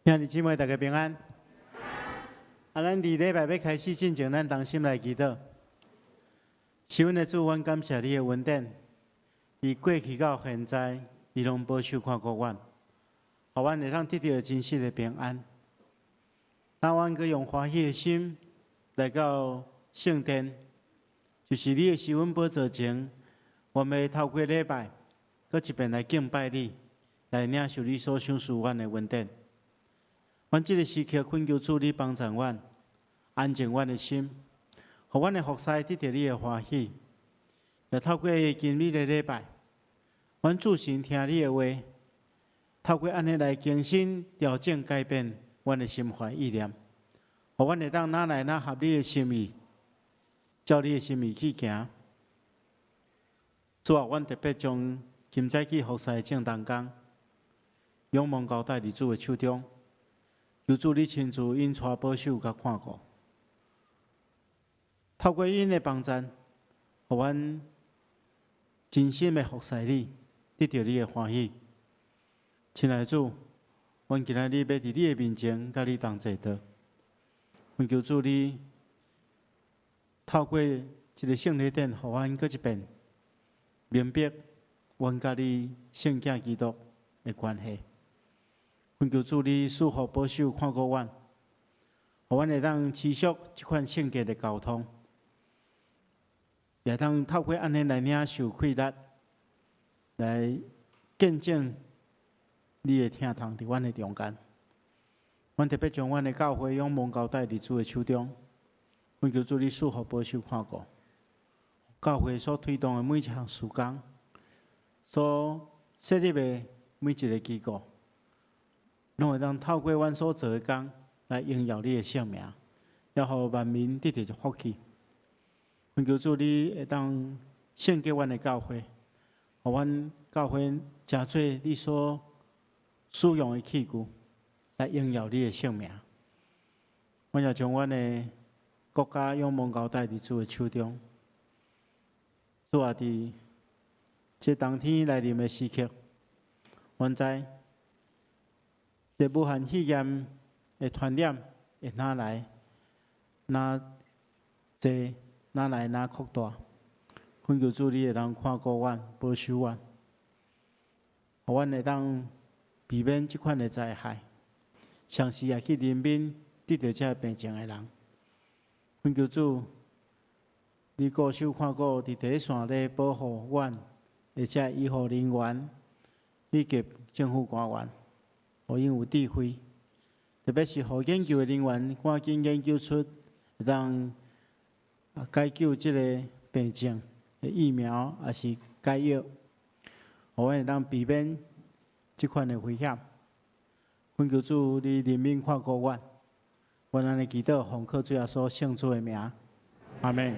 兄弟姊妹，大家平安。咱伫礼拜要开始之前，咱同心来祈祷。是阮的主，阮感谢你的恩典，伫过去到现在，你拢保守看顾阮，互阮会当得到真实的平安。当阮阁用欢喜的心来到圣殿，就是你的施恩宝座前，我们会透过礼拜，阁一遍来敬拜你，来领受你所赏赐阮的恩典。阮即个时刻恳求主，你帮助阮，安静阮的心，互阮的服侍得到你的欢喜。也透过今日的礼拜，阮自信听你的话，透过安尼来更新、调整、改变阮的心怀意念，互阮会当哪来哪合你的心意，照你的心意去行。主啊，阮特别将今早起服侍的正当工，仰望交代伫主的手中。求主你亲自引带保守甲看顾，透过因的帮助，互阮真心的服侍你，得到你的欢喜。亲爱的主，阮今仔日要伫你的面前，甲你同坐道。阮求主你透过一个圣礼典，互阮搁一遍明白阮甲你圣子基督的关系。恳求主你赐福保守看顾阮，互阮会当持续这款圣洁的交通，也当透过安尼来领受快乐，来见证你的听堂伫阮的中间。阮特别将阮的教会仰望交代伫主的手中，恳求主你赐福保守看顾，教会所推动的每一项事工，所设立的每一个机构。拢会当透过阮所做的工来荣耀你的圣名，也互万民得到一福气。恳求主你会当献给阮的教会，互阮教会真做你所使用的器具，来荣耀你的圣名。阮也将阮的国家仰望交代伫主的手中。主啊，伫这冬天来临的时刻，阮知。这武汉肺炎的传染会哪来，哪济哪来哪扩大？恳求主你会当看顾阮、保守阮，互阮会当避免这款的灾害，上时也去人民得到这病情的人。恳求主，你顾守看顾伫第一线咧保护阮，而且医护人员以及政府官员。互因有智慧，特别是互研究的人员，赶紧研究出会当解救这个病症的疫苗，也是解药，互阮会当避免这款的危险。恳求主，你怜悯看顾阮，阮安尼祈祷，奉靠主耶稣圣主的名，阿门。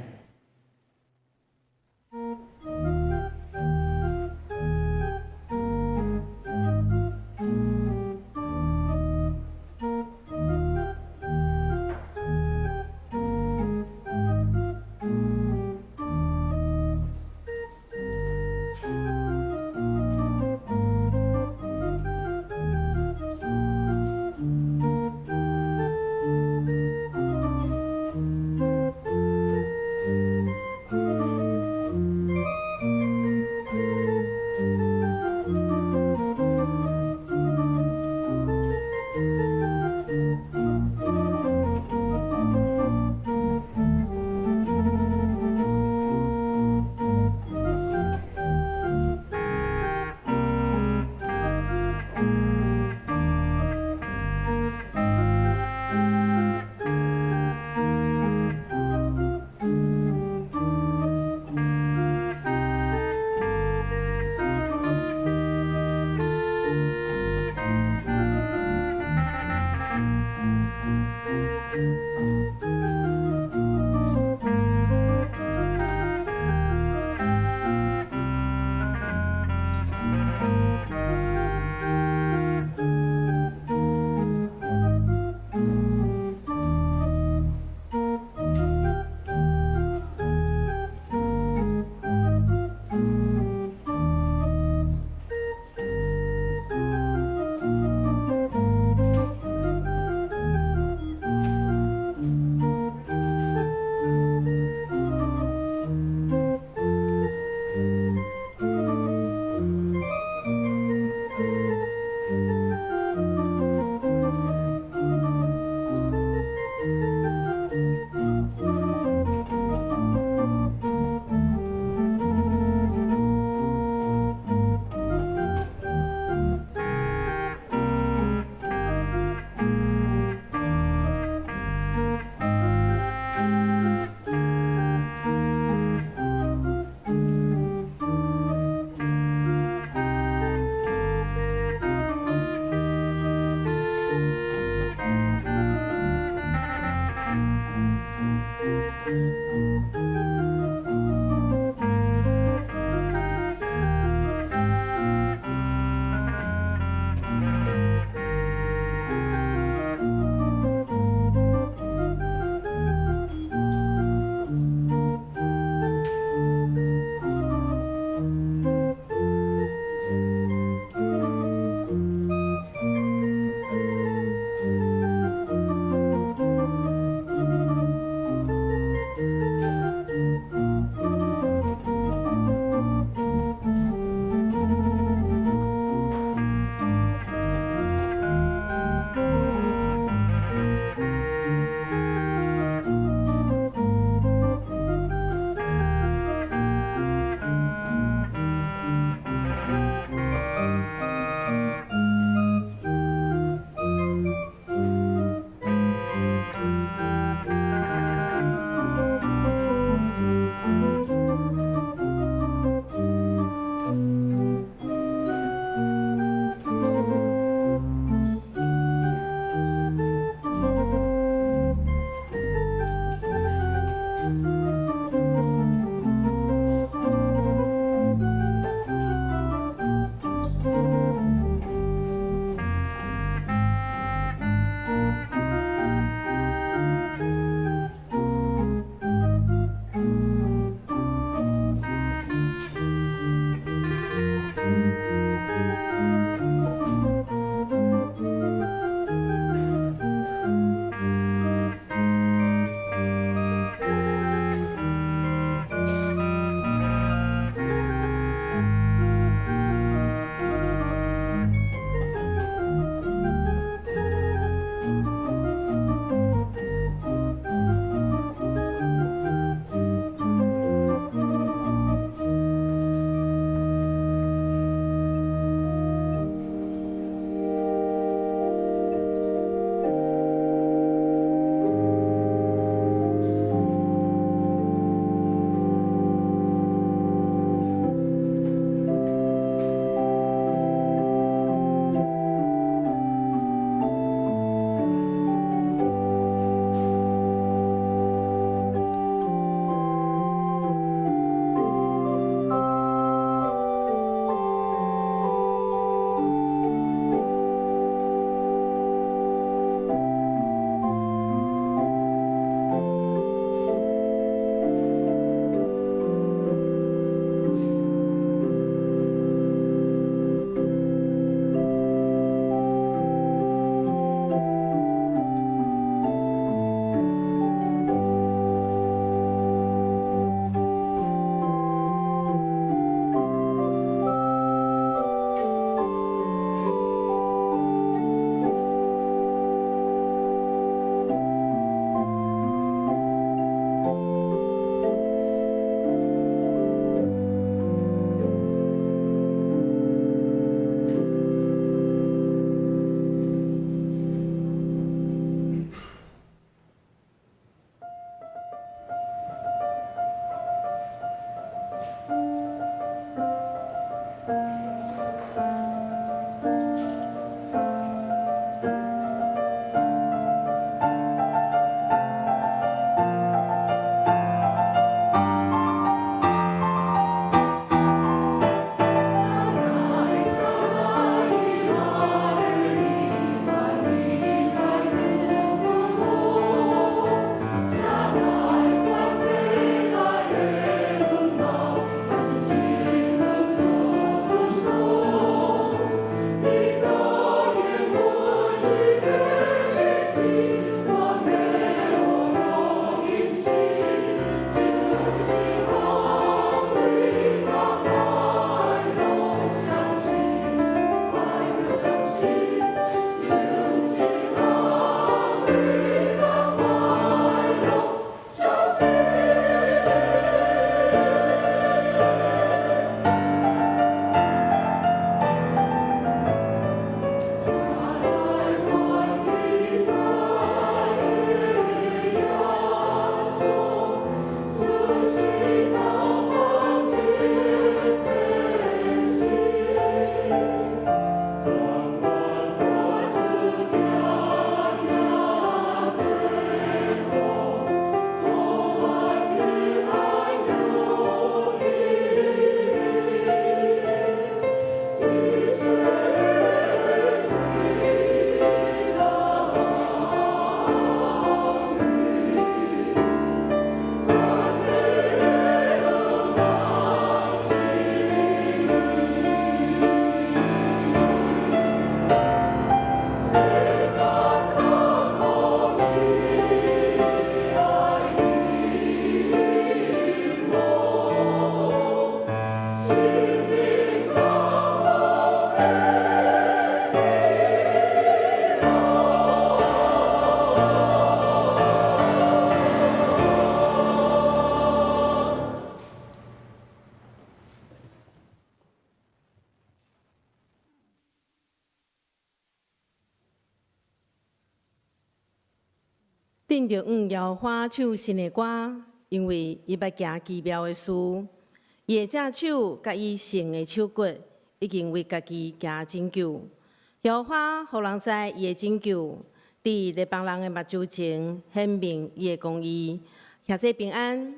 顶着耶和华唱新的歌，因为伊捌行奇妙的事。伊的正手甲伊成的手骨，已经为家己行拯救。耶和华互人知伊的拯救，伫列邦人的目睭前显明伊的公义。谢谢平安。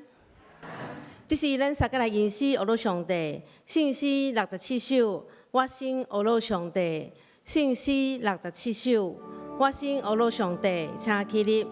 这是咱三个来吟诗学罗上帝，圣诗67首，我心学罗上帝，圣诗67首，我心学罗上帝，请起立。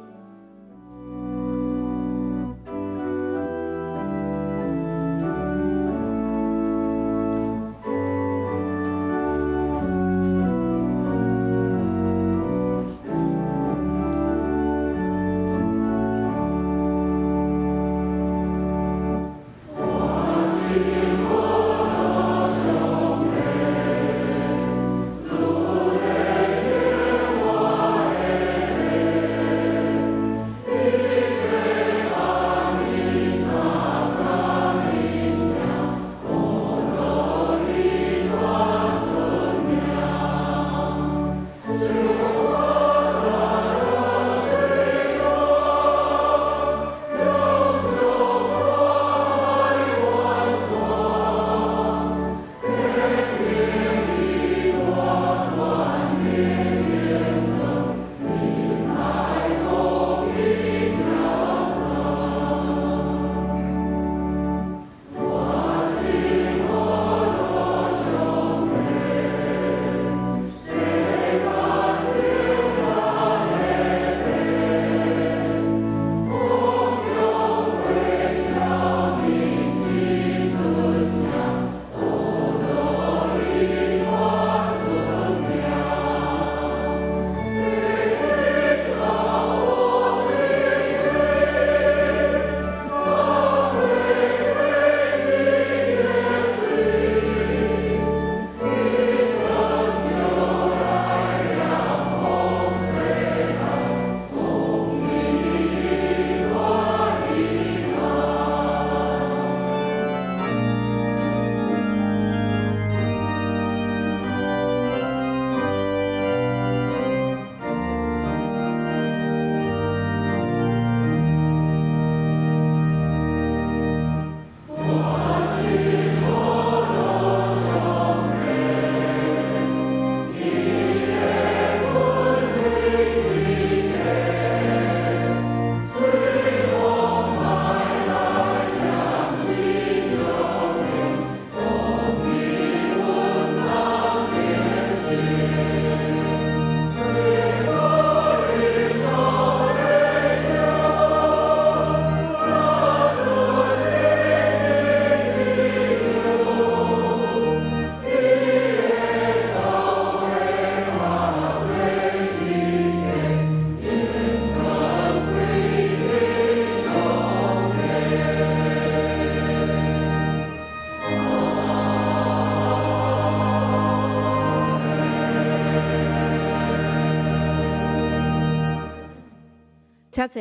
请坐。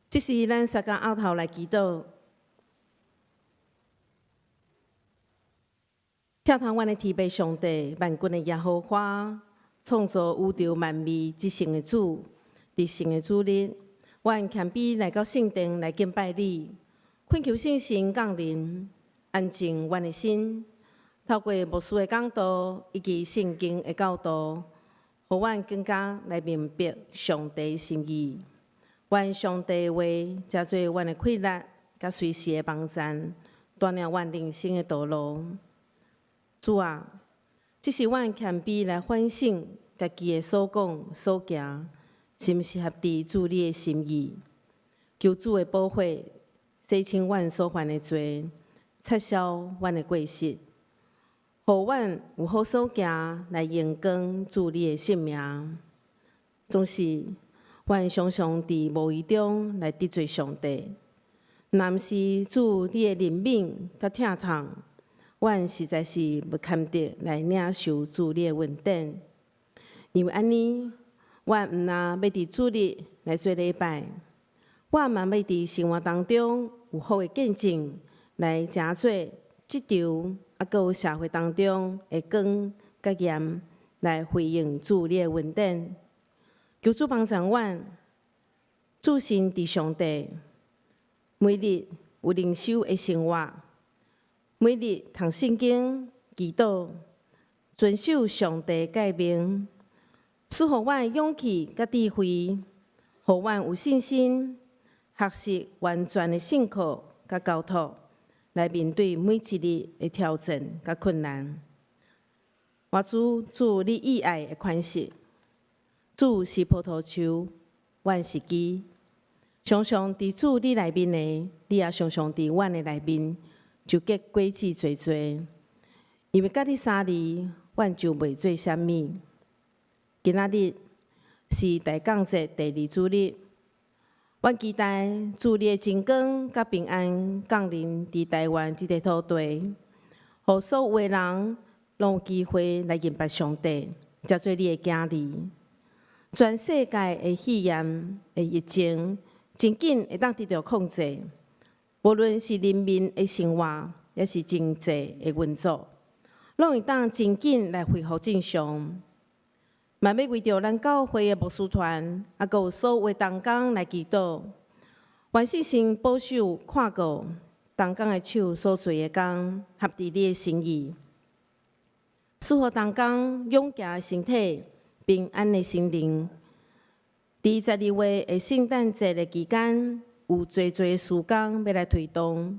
这是咱三个后头来祈祷，跳堂阮的天父上帝，万军的耶和华，创造宇宙万物之神的主，伫神的主日，阮谦卑来到圣殿来敬拜你，恳求圣神降临，安静阮的心，透过牧师的讲道以及圣经的教导。互阮更加来明白上帝的心意，愿上帝的话加做阮的快乐，甲随时的帮助，带领阮人生的道路。主啊，这是阮谦卑来反省家己的所讲所行，是毋是合伫主你的心意？求主的保护，洗清阮所犯的罪，撤销阮的过失。互阮有好所行来荣光主你的性命，总是阮常常伫无意中来得罪上帝。若毋是主你的怜悯甲疼痛，阮实在是不堪得来领受主你的恩典。因为安尼，阮毋但要伫主日来做礼拜，阮嘛要伫生活当中有好的见证来成做即场。还有社会当中的光甲盐，来回应主你的恩典。求主帮助阮，注心伫上帝，每日有灵修的生活，每日读圣经、祈祷，遵守上帝诫命，赐予阮勇气甲智慧，互阮有信心，学习完全的信靠甲交托，来面对每一日的挑战甲困难。我主你意爱的款式，主是葡萄树，阮是枝。常常伫主你内面的，你也常常伫阮的内面，就结果子侪侪。因为甲你相离，阮就袂做啥物。今仔日是大降节第2主日，阮期待主你的真光甲平安降临伫台湾这个土地，互所有的人拢有机会来认识上帝，才做你的囝儿。全世界的肺炎的疫情，真紧会当得到控制。无论是人民的生活，也是经济的运作，拢会当真紧来恢复正常。嘛要为着咱教会的牧师团，还有所有的同工来祈祷，愿圣神保守看顾同工的手所做的工，合伫你的心意。赐予同工勇健的身体、平安的心灵。伫12月的圣诞节的期间，有侪的事工要来推动。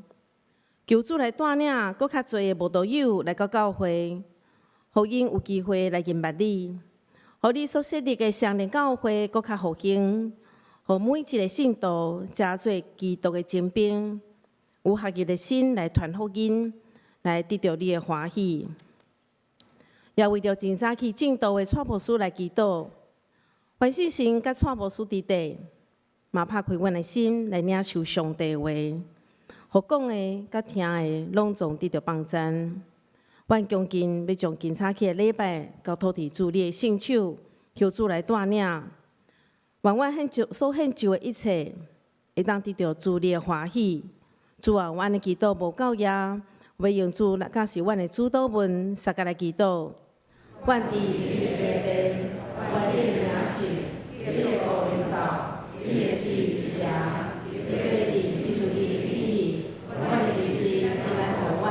求主来带领搁较侪的慕道友来到教会，互因有机会来认识你，互你所设立的圣灵教会搁较复兴，互每一个信徒加做基督的精兵，有合一的心来传福音，来得到你的欢喜。也为着真早起正道的蔡牧师来祈祷，愿圣神甲蔡牧师伫地，嘛拍开阮的心来领受上帝的话，互讲的甲听的拢总得到帮赞。阮恭敬要将今早起的礼拜交托伫主你的圣手，求主来带领。愿阮所献上的一切，会当得到主你的欢喜。主啊，阮的祈祷无够也，要用主甲是阮的主祷文，撒个来祈祷。愿伫你的地内，愿你的名是，你的国临到，你的旨意行，你的理亲像你的旨意。阮的日时，你来互阮，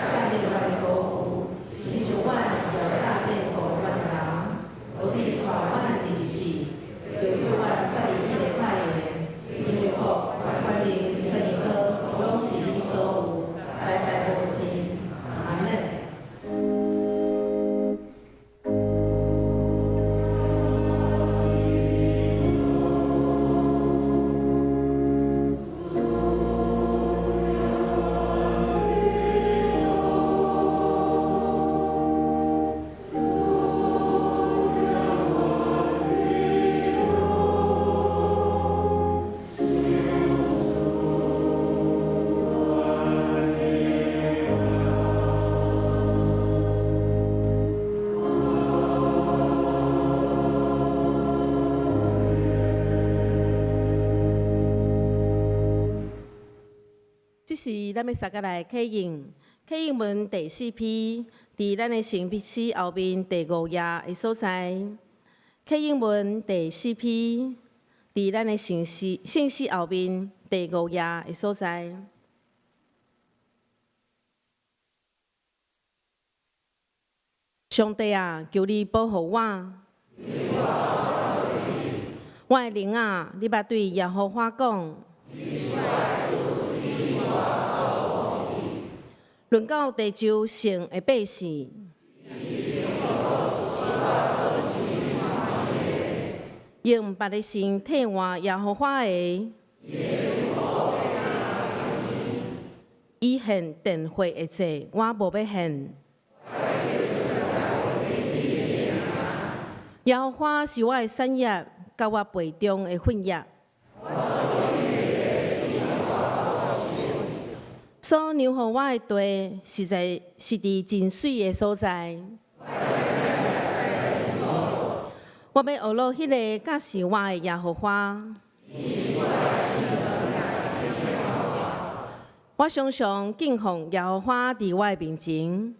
下面阮的国父，亲像阮要下面互阮的人，互你带阮日时，就叫阮发离你的快言，因为国、权力、跟荣耀，拢是你所有，代代无尽。阿门。这是咱要三个来启应，启应文第4批，伫咱的圣笔史后面第5页的所在。启应文第4批，伫咱的圣史后面第5页的所在。上帝啊，求你保护我。我的灵啊，你捌对耶和华讲。论到地上圣的百姓，用别的神替换耶和华的，以献奠悔的祭，我无要献。耶和华是我的产业，甲我杯中的粉业。所留予我的地，实在是伫真水的所在。我要学落迄个甲是我的耶和华。我常常敬奉耶和华伫我的面前。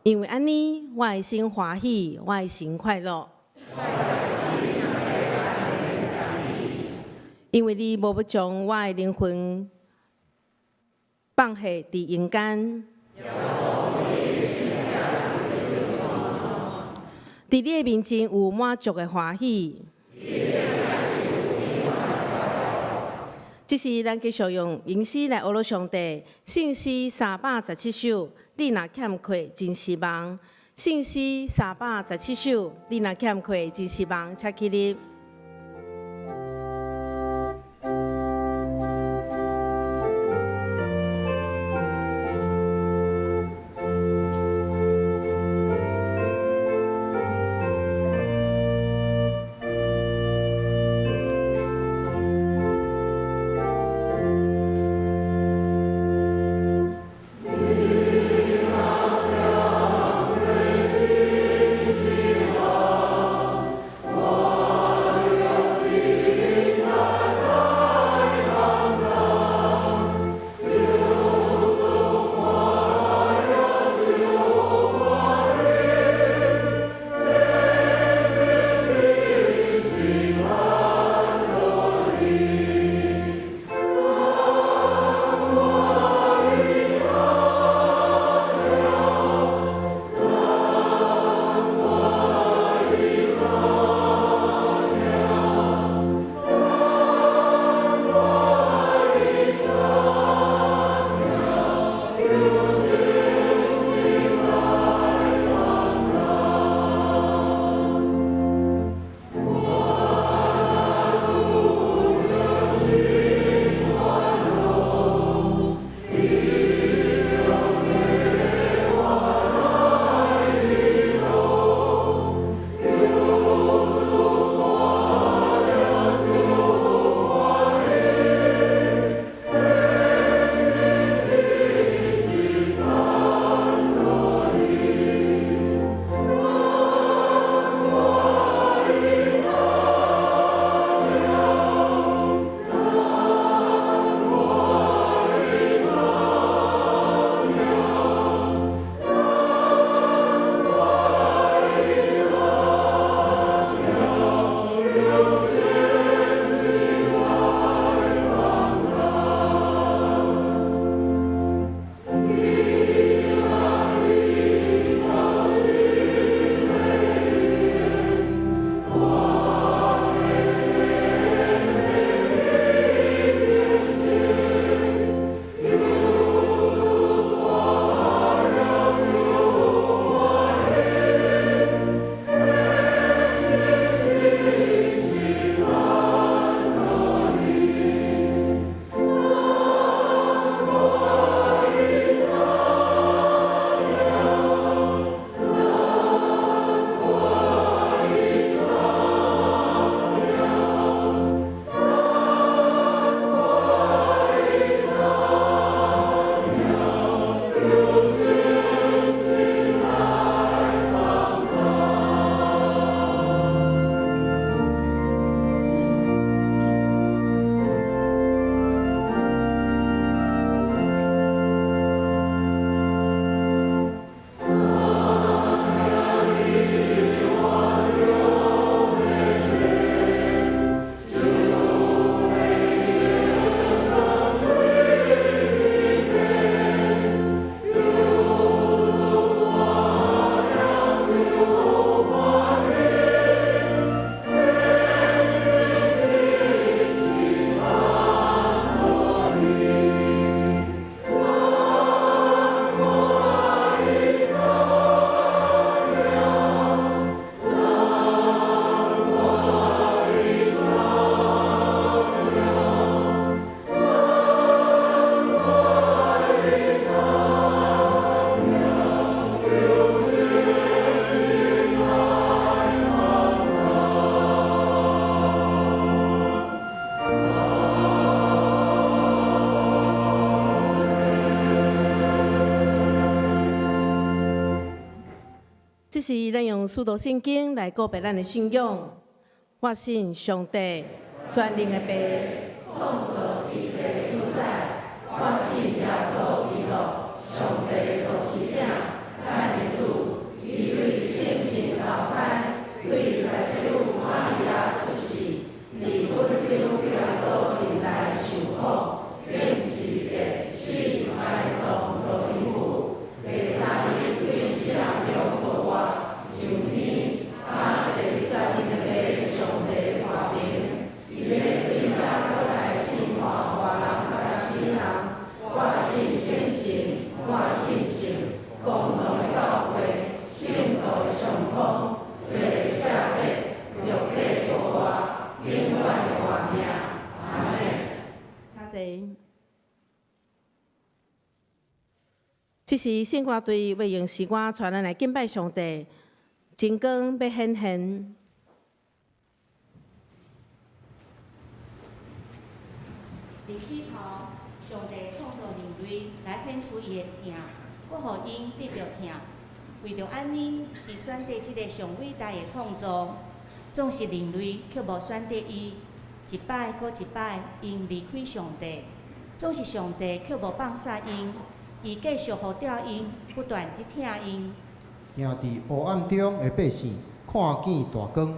因为安尼，我的心欢喜，我的心快乐。因为你无要将我的灵魂放下伫阴间，伫你的面前有满足的欢喜。这是咱继续用吟诗来学罗上帝，圣诗317首，你若欠缺真失望。圣诗317首，你若欠缺真失望，请起立。这是咱用使徒圣经来告白咱的信仰。我信上帝，全能的爸，创造天地主宰。我信耶稣基督，上帝的独生子，咱的主。这是圣歌队为用诗歌带咱来敬拜上帝，真光要显现。伫起头，上帝创造人类来显出伊的疼，搁互因得着疼。为着安尼，伊选择即个上伟大的创造，总是人类却无选择伊，一摆搁一摆因离开上帝，总是上帝却无放下因，伊继续互吊因，不断地疼因。行伫黑暗中的百姓，看见大光，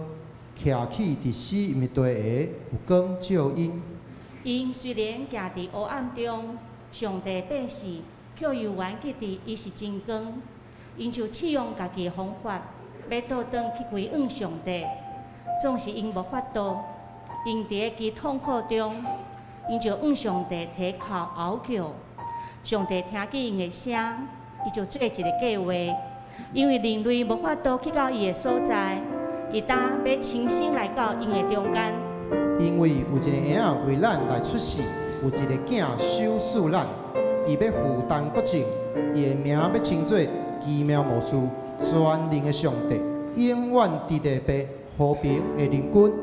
徛起伫死面地下，有光照因。因虽然行伫黑暗中，上帝百姓却犹原记得伊是真光。因就试用家己的方法，要倒转去归向上帝，总是因无法度。因伫其痛苦中，因就向上帝提靠嗷叫。上帝听见因的声，伊就做一个计划，因为人类无法度去到伊的所在，伊当要亲身来到因的中间。因为有一个婴仔为咱来出世，有一个囝守侍咱，伊要负担国政，伊的名要称作奇妙魔术，全能的上帝，永远伫地被和平的人君。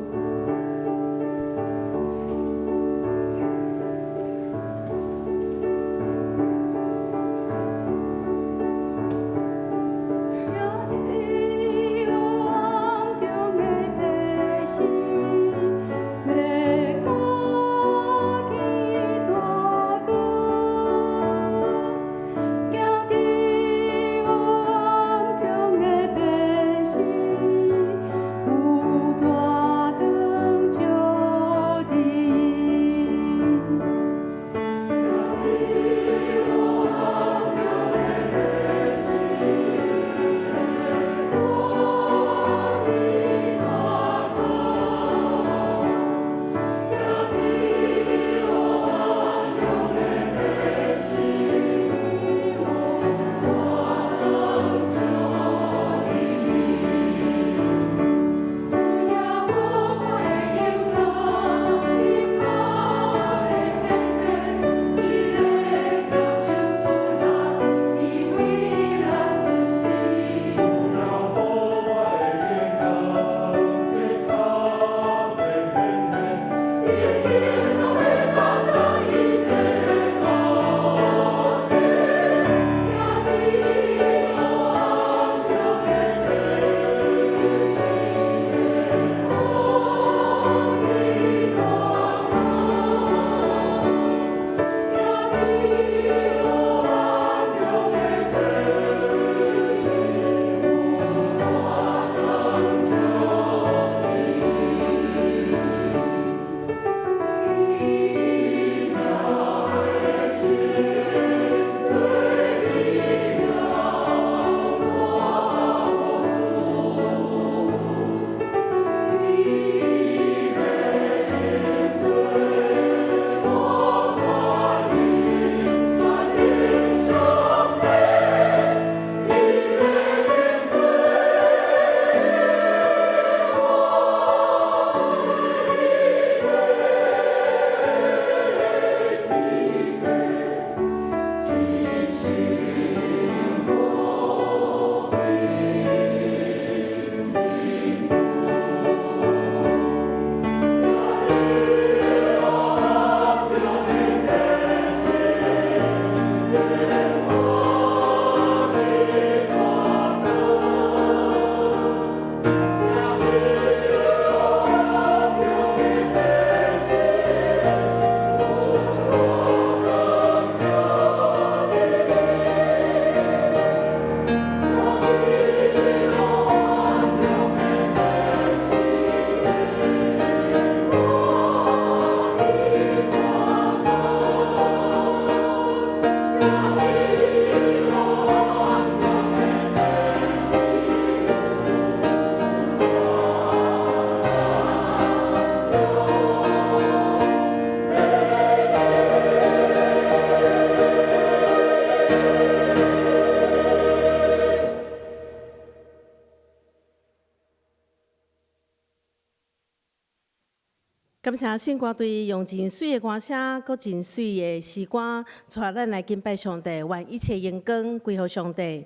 感谢信歌队用真水的歌声，搁真水的诗歌，带咱来敬拜上帝，愿一切荣光归乎上帝。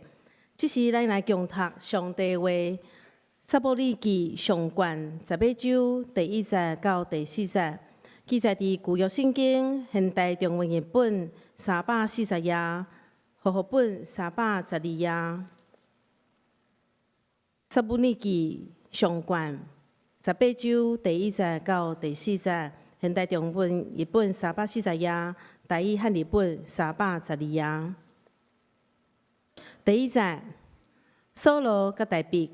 这是咱来共读上帝话，撒母耳记上卷18章第1节到第4节，记载伫旧约圣经现代中文译本340页，和合本312页。撒母耳记上卷18章第1节到第4节，现代中文译本340页，台语汉译本312页。第1节，扫罗甲大卫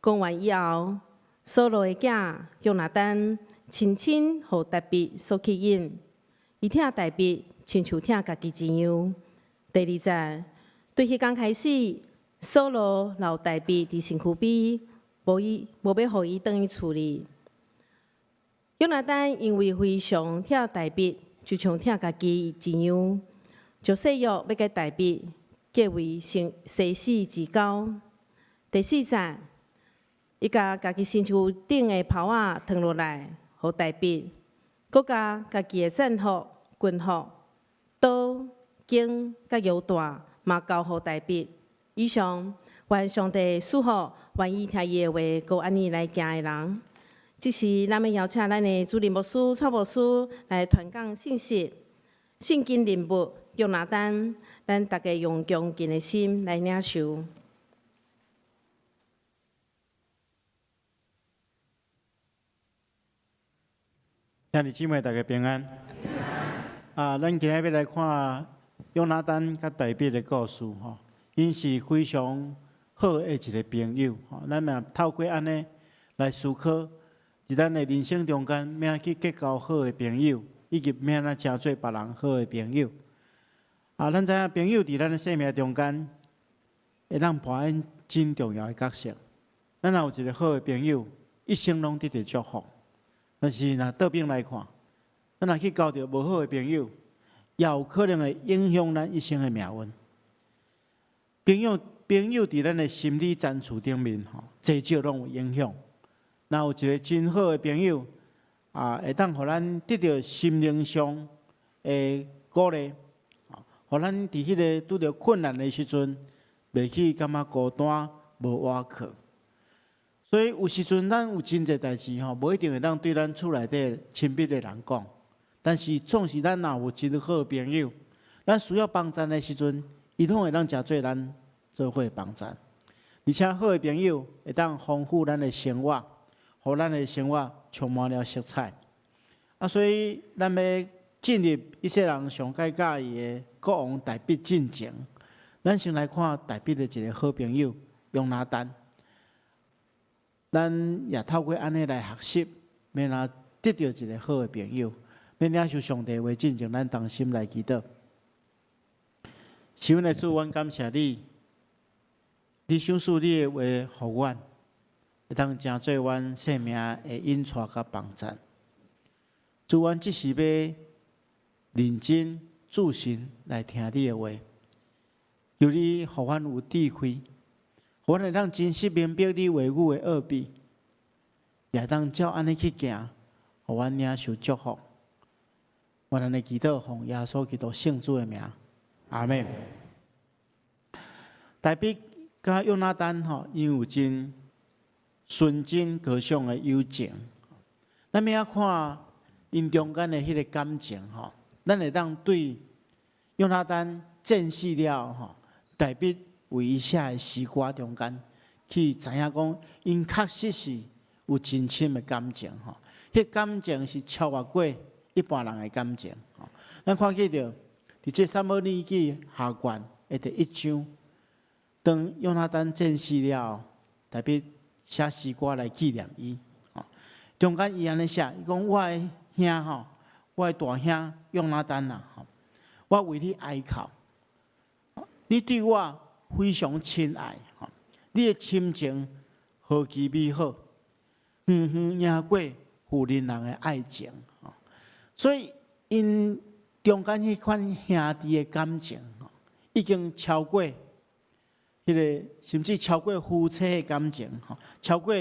讲完以后，扫罗的囝约拿单亲亲予大卫所吸引，伊疼大卫亲像疼家己一样。第2节，对迄天开始，扫罗留大卫伫身躯边，无要互伊转去厝里。约拿单因为非常疼大卫，就像疼家己一样，就誓约要甲大卫结为生死之交。第4节，伊甲家己身躯顶的袍仔脱落来，互大卫，佮甲家己的战服、军服、刀、剑甲腰带嘛交互大卫。以上，愿上帝赐福愿意听伊的话，佮安尼来行的人。这是咱要邀请咱的主任牧师、蔡牧师来传讲信息。圣经人物约拿单，咱大家用恭敬的心来领受。兄弟姊妹，大家平安。咱今日要来看约拿单甲大卫的故事吼，因是非常好的一个朋友吼。咱嘛透过安尼来思考，伫咱的人生中间，要去结交好的朋友，以及要怎成做别人好的朋友。咱知影朋友伫咱的生命中间，会当扮演真重要的角色。咱若有一个好的朋友，一生拢得到祝福。但是，若倒边来看，咱若去交到无好的朋友，也有可能会影响咱一生的命运。朋友伫咱的心理层次顶面，至少拢有影响。若有一个真好的朋友，会当互咱得到心灵上的鼓励，互咱伫迄个拄着困难的时阵，袂去感觉孤单无依靠。所以有时阵，咱有真侪代志无一定会当对咱厝内底亲密的人讲。但是，总是咱若有真好的朋友，咱需要帮助的时阵，伊拢会当诚做咱做伙帮助。而且，好的朋友会当丰富咱的生活，互咱的生活充满了色彩。所以咱要进入以色列人上介介意的国王大卫进前，咱先来看大卫的一个好朋友约拿单。咱也透过安尼来学习，要哪得到一个好的朋友，要领受上帝话进前，咱同心来祈祷。求的主，阮感谢你，你赏赐你的话互阮，会当成做阮生命的引带甲帮助。主，阮只是要认真注心来听你的话，求你互阮有智慧。我会当真实明白你话语的奥秘，也当照安尼去行，互阮领受祝福。我安尼祈祷，奉耶稣基督圣主的名，阿门。大卫甲约拿单因有真纯真高尚的友情，咱要看因中间的迄个感情咱会当对约拿单见识了大卫为伊写的诗歌中间，去知影讲，因确实是有真深的感情迄感情是超越过一般人的感情咱看见着，伫这撒母耳记下卷的第1章，当约拿单战死了，大卫写诗歌来纪念伊中间伊安尼写，伊讲我的兄我的大兄约拿单我为你哀哭，你对我非常亲爱，你的亲情何其美好，远远赢过妇人人的爱情。所以因中间迄款兄弟的感情，已经超过迄个，甚至超过夫妻的感情，超过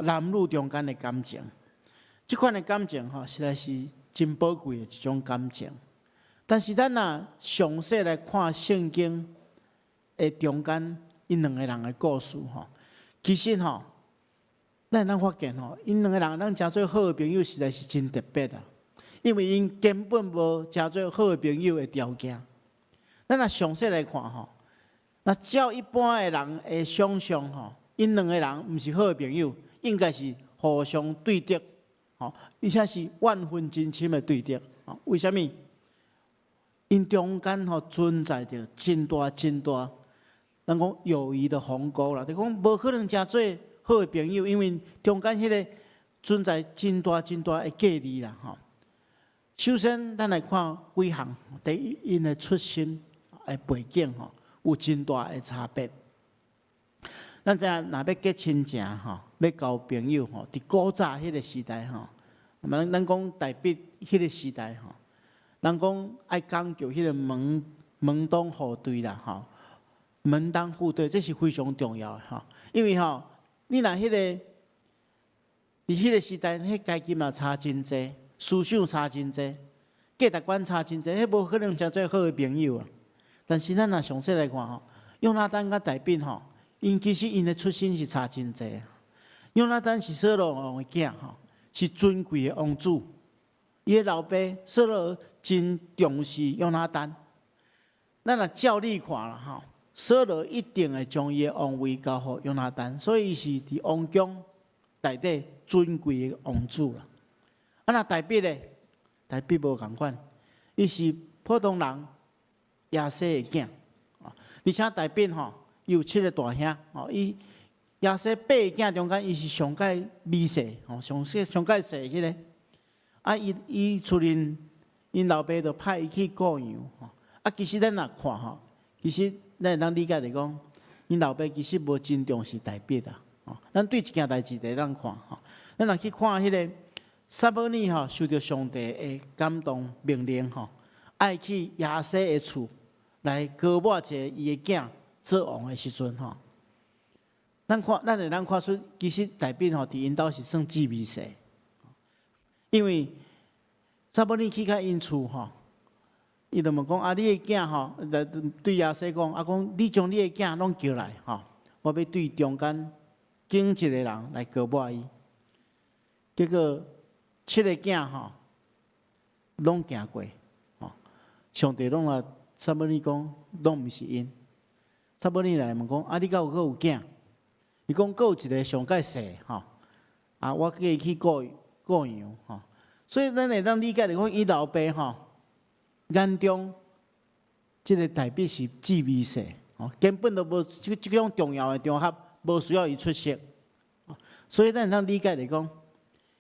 男女中间的感情。即款的感情吼，实在是真宝贵的一种感情。但是咱若详细来看圣经的中间，因两个人的故事吼，其实吼，咱发现吼，因两个人咱诚做好的朋友，实在是真特别啊。因为因根本无诚做好的朋友的条件。咱若详细来看吼，那照一般的人的想象吼，因两个人毋是好的朋友，应该是互相对敌。吼，而且是万分真心的对敌。吼，为虾米？因中间吼存在着真大，咱讲友谊的鸿沟啦。就讲无可能诚做好的朋友，因为中间迄个存在真大的距离啦。吼，首先咱来看几项，第一，因的出身的背景吼有真大的差别。咱知影，若要结亲情吼，要交朋友吼，伫古早迄个时代吼，咱讲大笔迄个时代吼，咱讲爱讲究迄个门当户对啦吼，门当户对，这是非常重要的吼。因为吼，你若迄个伫迄个时代，迄阶级若差真济，思想差真济，价值观差真济，迄无可能诚做好的朋友啊。但是咱若详细来看吼，约拿单甲大卫吼。因其实因的出身是差真济，约拿单是扫罗王的囝吼，是尊贵的王子。伊的老爸扫罗真重视约拿单。咱若照例看啦吼，扫罗一定会将伊的王位交予约拿单，所以伊是伫王宫内底尊贵的王子啦。啊，那大卫咧，大卫无共款，伊是普通人亚西的囝，而且大卫吼。有7个大兄，吼，伊亚西8个囝中间，伊是上介微细，吼，上介细迄个。啊，伊出任因老爸就派伊去顾羊，吼。啊，其实咱若看吼，其实咱会当理解来讲，因老爸其实无真重视大卫啦，吼。咱对一件代志来当看，吼，咱若去看迄个撒母耳吼，受到上帝的感动命令，吼，爱去亚西的厝来高抹一个伊的囝。做王的时阵吼，咱会当看出，其实大卫吼伫因兜是算智微细，因为撒母耳去到因厝吼，伊就问讲啊，你的囝吼，对亚西讲啊，讲你将你的囝拢叫来吼，我要对中间拣一个人来高抹伊。结果7个囝吼，拢行过吼，上帝拢来撒母耳讲，拢毋是因。撒母耳来问讲：啊，你敢有有囝？伊讲有一个上介细吼，啊，我叫伊去顾羊吼。所以咱会当理解来讲，伊老爸吼眼中，即个大卫是智微细吼，根本都无即种重要的场合，无需要伊出席。所以咱会当理解来讲，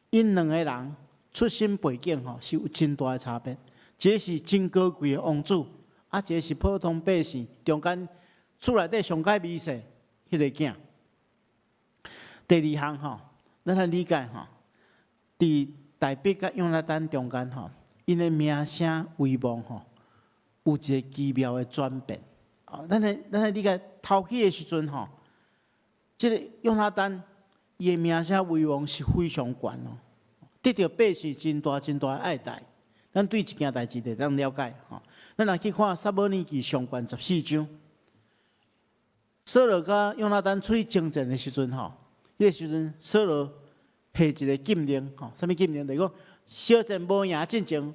因两个人出身背景吼是有真大的差别。一个是真高贵的王子，啊，一个是普通百姓，中间。厝内底上介微细，迄个囝。第二项吼，咱来理解吼，伫大卫甲约拿单中间吼，因的名声威望吼，有一个奇妙的转变。哦，咱来理解头起的时阵吼，即个约拿单伊的名声威望是非常悬哦，得到百姓真大的爱戴。咱对一件代志得当了解吼，咱来去看撒母耳记上卷14章。扫罗甲约拿单出去征战的时阵吼，迄个时阵扫罗下一个禁令吼，啥物禁令？就是讲小战无赢进前，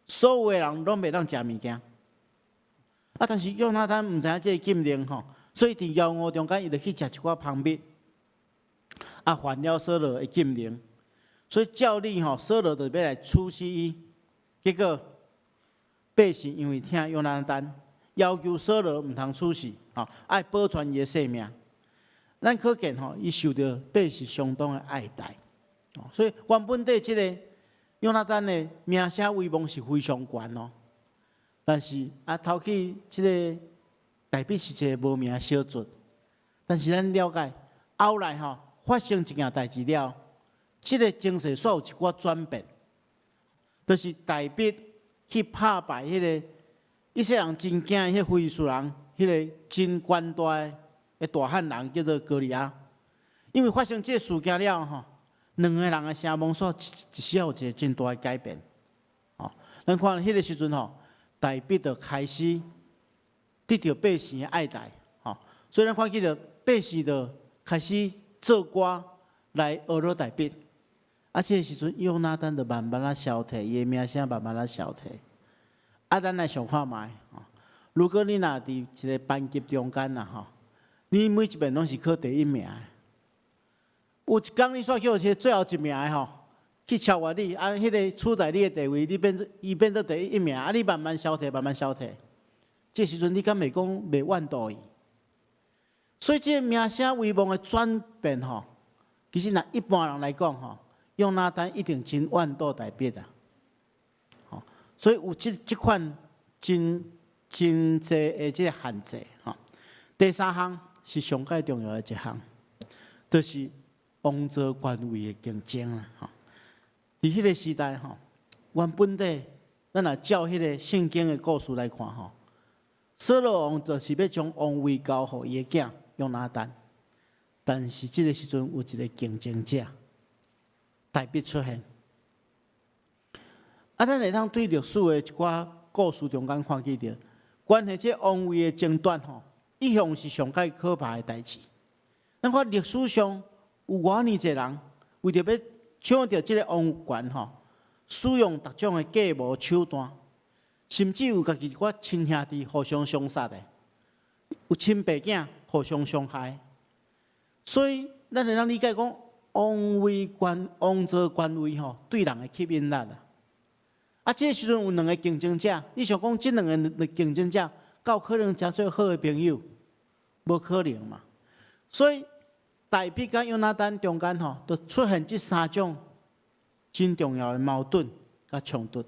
所有的人拢袂当食物件。啊，但是约拿单毋知影这个禁令吼，所以伫妖恶中间，伊就去食一寡芳蜜，啊，犯了扫罗的禁令，所以照例吼，扫罗就要来处死伊。结果百姓因为听约拿单。要求扫罗毋通处死，吼，爱保全伊的性命。咱可见吼，伊受到百姓相当的爱戴，所以原本对即个约拿单的名声威望是非常悬哦。但是啊，头起即个大卫是一个无名小卒，但是咱了解后来吼发生一件代志了，即个情势煞有一寡转变，就是大卫去拍败迄个。以色列人真惊迄非利士人，迄个真权大的大汉人叫做歌利亚，因为发生这个事件了吼，两个人的声望所一时有一个真大的改变。哦，咱看迄个时阵吼，大必就开始得到百姓的爱戴。吼，所以咱看见着百姓就开始做歌来学罗大必。啊，这个时阵约拿单就慢慢啊消退，伊的名声慢慢啊消退。啊，咱来想看卖吼，如果你若伫一个班级中间呐吼，你每一遍拢是考第一名的，有一天你煞叫最后一名的吼去超越你，啊，迄个处在你的地位，伊变做第一名，啊，你慢慢消退，慢慢消退，这时阵你敢袂讲袂怨妒伊？所以这个名声威望的转变吼，其实若一般人来讲吼，约拿单一定真怨妒大必啊。吼，所以有即款真济的即个限制吼。第三项是上界重要的一项，就是王座官位的竞争啦。吼，伫迄个时代吼，原本地咱若照迄个圣经的故事来看吼，扫罗王就是要将王位交互伊的囝约拿单，但是即个时阵有一个竞争者大必出现。啊，咱会当对历史的一寡故事中间看见着，关系这王位的争端吼，一向是上界可怕的代志。咱看历史上有偌尼侪人为着要抢着这个王权吼，使用各种的计谋手段，甚至有家己一寡亲兄弟互相相杀的，有亲爸囝互相伤害。所以咱会当理解讲，王座官位吼，对人的吸引力啊。啊，这个时阵有两个竞争者，你想讲这两个竞争者，够可能成做好的朋友？无可能嘛。所以大必甲约拿单中间吼，就出现这三种真重要的矛盾甲冲突。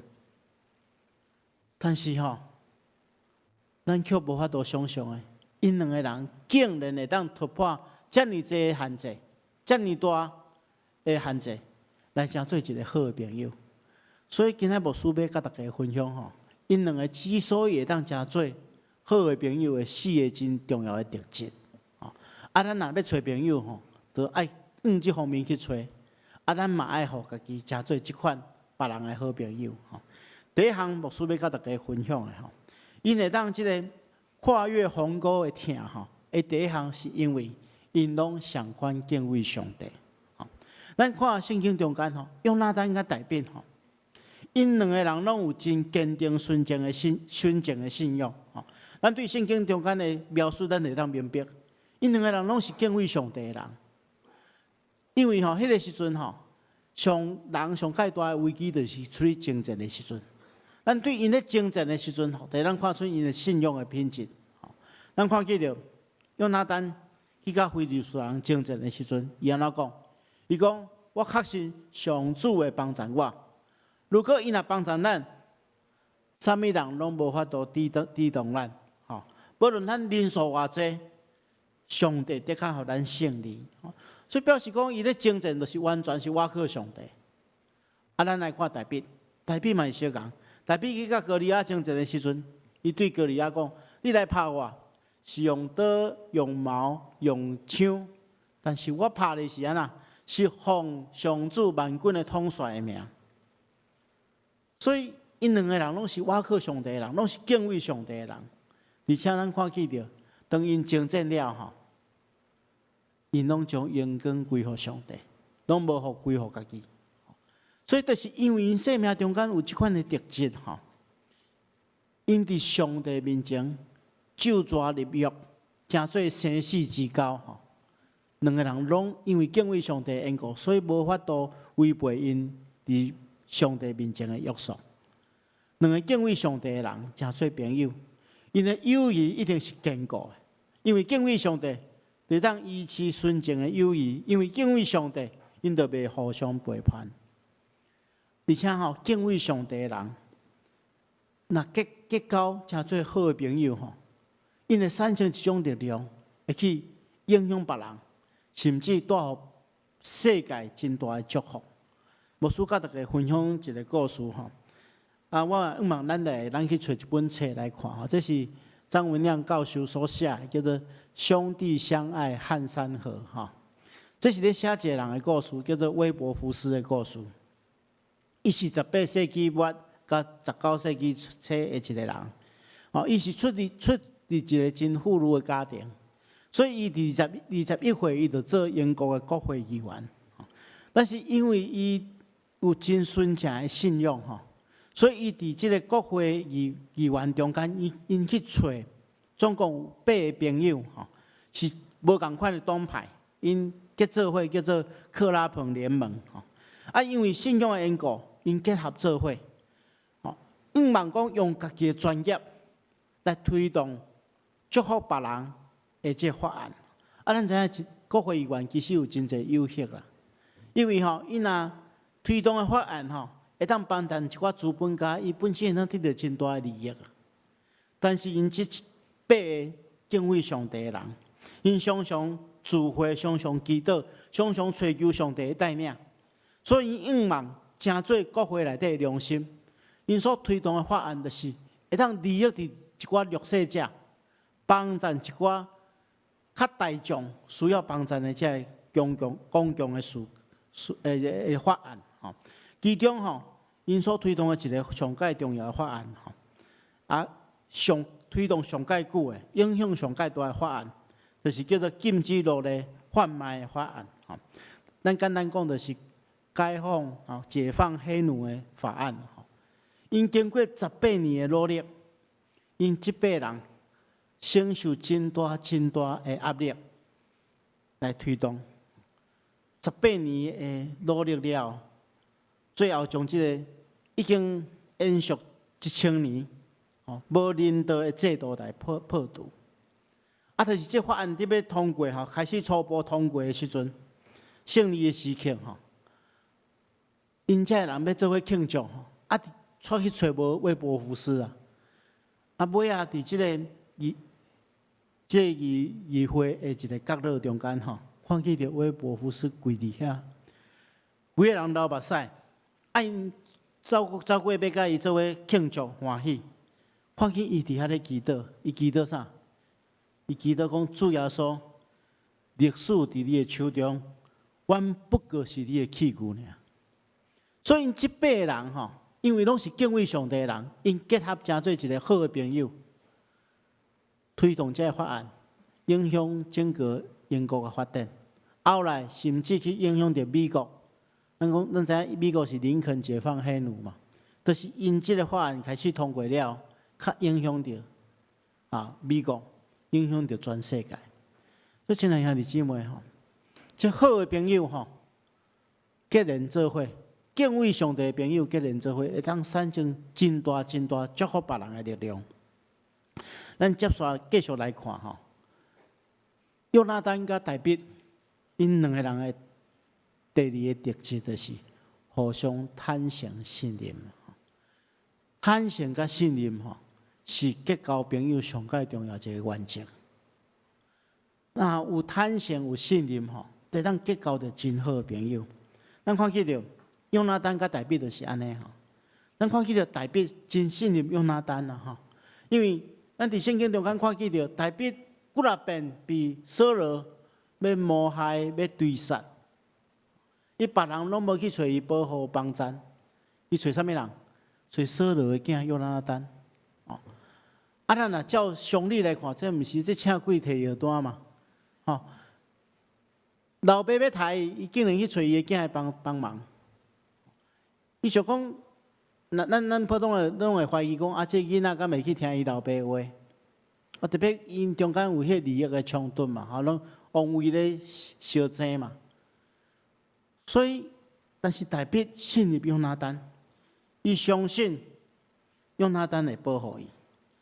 但是吼，咱却无法度想象的，因两个人竟然会当突破遮尔济限制，遮尔大的限制，来成做一个好的朋友。所以今仔牧师要甲大家分享吼，因两个之所以会当成做好的朋友的四个真重要的特质。啊，咱若要找朋友吼，就爱往这方面去找。啊，咱嘛爱互家己成做即款别人的好朋友吼。第一项牧师要甲大家分享的吼，因会当即个跨越鸿沟的疼吼，第一项是因为因拢上关敬畏上帝。吼，咱看圣经中间吼，约拿单甲大必吼。因两个人拢有真坚定纯正的信仰。吼，咱对圣经中间的描述，咱会当明白，因两个人拢是敬畏上帝的人。因为吼，迄个时阵吼，人上介大的危机就是处于征战的时阵。咱对因咧征战的时阵吼，就咱看出因的信仰的品质。吼，咱看见着约拿单去甲非利士人征战的时阵，伊安怎讲？伊讲：我确信上主会帮助我。如果伊若帮助咱，啥物人拢无法度抵挡咱。吼，无论咱人数偌济，上帝得较互咱胜利。所以表示讲，伊咧征战就是完全是倚靠上帝。啊，咱来看大必嘛是小人。大必去甲哥利亚征战的时阵，伊对哥利亚讲：你来拍我，是用刀、用矛、用枪，但是我拍的是安那？是奉上主万军的统帅的名。所以，因两个人拢是倚靠上帝的人，拢是敬畏上帝的人。而且咱看见着，当因征战了吼，因拢将荣光归乎上帝，拢无互归乎家己。所以，就是因为因生命中间有即款的特质吼，因伫上帝面前就抓立约，诚做生死之交吼。两个人拢因为敬畏上帝的缘故，所以无法度违背因伫上帝面前的约束。两个敬畏上帝的人，诚做朋友，因的友谊一定是坚固的。因为敬畏上帝，就当维持纯正的友谊；因为敬畏上帝，因就袂互相背叛。而且吼，敬畏上帝的人，若结交诚做好的朋友吼，因会产生一种力量，会去影响别人，甚至带予世界真大的祝福。牧师甲大家分享一个故事吼，我望咱去找一本册来看吼，这是张文亮教授所写的，叫做《兄弟相爱汉山河》吼。这是咧写一个人的故事，叫做威伯福斯的故事。伊是18世纪末甲19世纪初的一个人。伊是出自一个真富裕的家庭，所以伊21岁伊就做英国的国会议员。但是因为伊有真纯正的信仰所以伊伫即个国会议员中间，因去找总共有8个朋友是无共款的党派，因结做伙叫做克拉彭联盟因为信仰的缘故，因结合做伙因望讲用家己的专业来推动祝福别人的这法案。咱知影国会议员其实有真侪优势啦，因为伊若推动的法案会当帮助一寡资本家，伊本身会当得到真大的利益但是因这8个敬畏上帝的人，因常常聚会，常常祈祷，常常追求上帝的带领，所以因望成做国会内底的良心。因所推动的法案，就是会当利益伫一寡弱势者，帮助一寡较大众需要帮助的这公共的法案其中因所推动的一个上界重要的法案推动上界久的、影响上界大的法案，就是叫做禁止奴隶贩卖的法案咱简单讲，就是解放解放黑奴的法案因经过18年的努力，因这8人承受真大的压力来推动。18年的努力了，最后将这个已经延续1000年无人道的制度来破除。就是这法案伫要通过开始初步通过的时阵，胜利的时刻因这人要做伙庆祝出去找无威伯福斯尾伫这个议会的一个角落中间看见着威伯福斯跪伫遐，规个人流目屎，因走过要甲伊做伙庆祝欢喜，看见伊伫遐咧祈祷，伊祈祷啥？伊祈祷讲主耶稣，历史伫你的手中，阮不过是你的器具尔。所以因这8个人因为拢是敬畏上帝的人，因结合成做一个好的朋友，推动这个法案，影响整个英国的发展。后来甚至去影响到美国。咱知影美国是林肯解放黑奴嘛，就是因这个法案开始通过了，较影响到美国，影响到全世界。所以亲爱兄弟姊妹这好的朋友结连做伙。敬畏上帝的朋友结连做伙，会当产生真大祝福别人的力量。咱接续继续来看约拿单甲大卫，因2个人的第2个特质就是互相坦诚信任。坦诚甲信任是结交朋友上界重要一个原则。那有坦诚有信任会当结交到真好的朋友。咱看见着。约拿单甲大卫就是安尼咱看见着大卫真信任约拿单因为咱伫圣经中间看见着大卫几啊遍被扫罗要谋害、要追杀，伊别人拢无去找伊保护帮衬，伊找啥物人？找扫罗的囝约拿单咱若照常理来看，这毋是这请鬼摕药单嘛老爸要杀伊竟然去找伊的囝来帮忙。伊就讲，咱普通的拢会怀疑讲，这囡仔敢会去听伊老爸话？特别因中间有迄利益的冲突嘛，拢王位咧相争嘛。所以，但是大卫信任约拿单，伊相信约拿单会保护伊，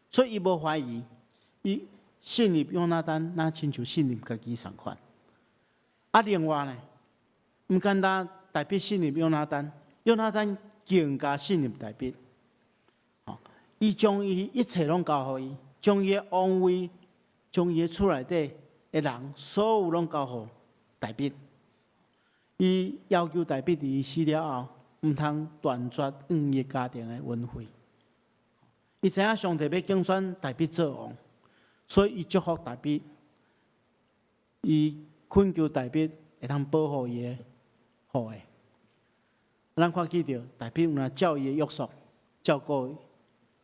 所以伊无怀疑，伊信任约拿单，那亲像信任家己同款。另外呢，毋简单，大卫信任约拿单。约拿单更加信任大卫，伊将伊一切拢交互伊，将伊的王位、将伊的厝内底的人，所有拢交互大卫。伊要求大卫伫伊死了后，毋通断绝伊的家庭的恩惠。伊知影上帝要竞选大卫做王，所以伊祝福大卫，伊恳求大卫会通保护伊的好的。咱看见着大笔有若照伊的约束，照顾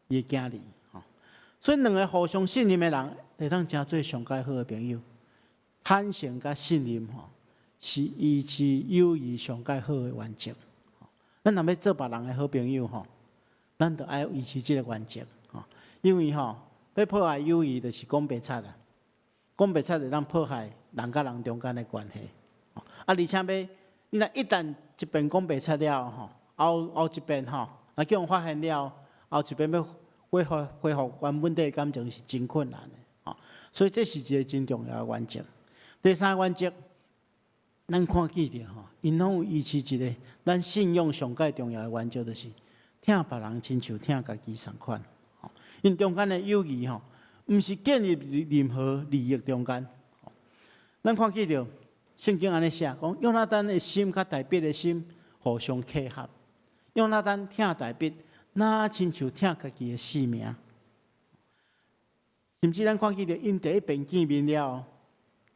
伊的囝儿，所以两个互相信任的人，会当成做上介好的朋友。坦诚甲信任是维持友谊上介好的原则。咱若要做别人的好朋友咱就爱维持这个原则因为要破坏友谊，就是讲白贼啦。讲白贼会当破坏人甲人中间的关系。而且你若一旦一边讲白贼了后一边叫人发现了，后一边要恢复原本的感情是真困难的所以这是一个真重要的原则。第三原则，咱看见着因拢有维持一个咱信用上介重要的原则，就是疼别人亲像疼家己同款。因中间的友谊毋是建立任何利益中间。咱看见着圣经安尼写，讲约拿单的心甲大卫的心互相契合。约拿单疼大卫，那亲像疼家己的性命。甚至咱看见着因第一遍见面了，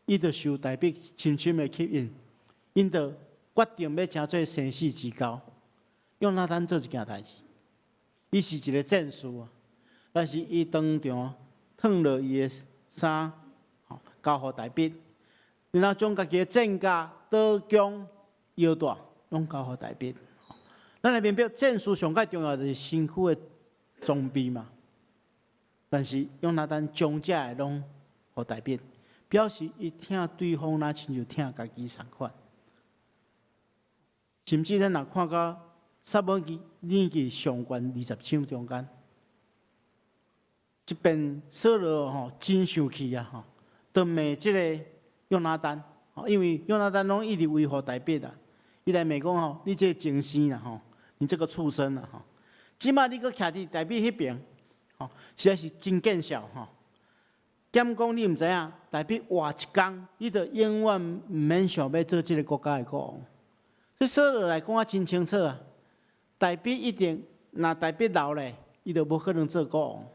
伊就受大卫深深的吸引，因就决定要成做生死之交。约拿单做一件代志，伊是一个战士但是伊当场脱落伊的衫，交互大卫，然后将家己的剑甲、刀弓、腰带拢交互大卫。咱来明白战士上介重要就是身躯的装备嘛。但是约拿单将这个拢互大卫，表示伊疼对方那亲像疼家己同款。甚至咱若看到撒母耳年纪上悬20章中间，一边扫罗真生气就骂这个约拿单因为约拿单拢一直维护大卫伊来骂讲你这个精生你这个畜生即马你搁徛伫大卫迄边实在是真见笑减讲你毋知影，大卫活一天，你就永远毋免想要做这个国家的国王。所以扫罗来讲真清楚大卫一定，若大卫老咧，伊就无可能做国王。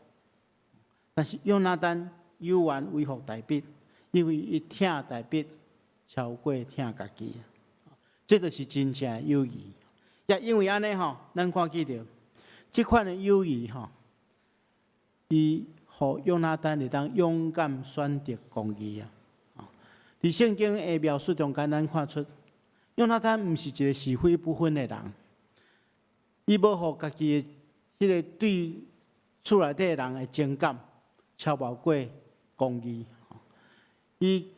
但是约拿单有缘维护大卫，因为伊疼大卫超过疼家己，这就是真正的友谊。也因为安尼咱看见着这款的友谊伊互约拿单会当勇敢选择公义伫圣经的描述中间，咱看出约拿单毋是一个是非不分的人，伊无互家己的迄个对厝内底人的情感超越过公义。伊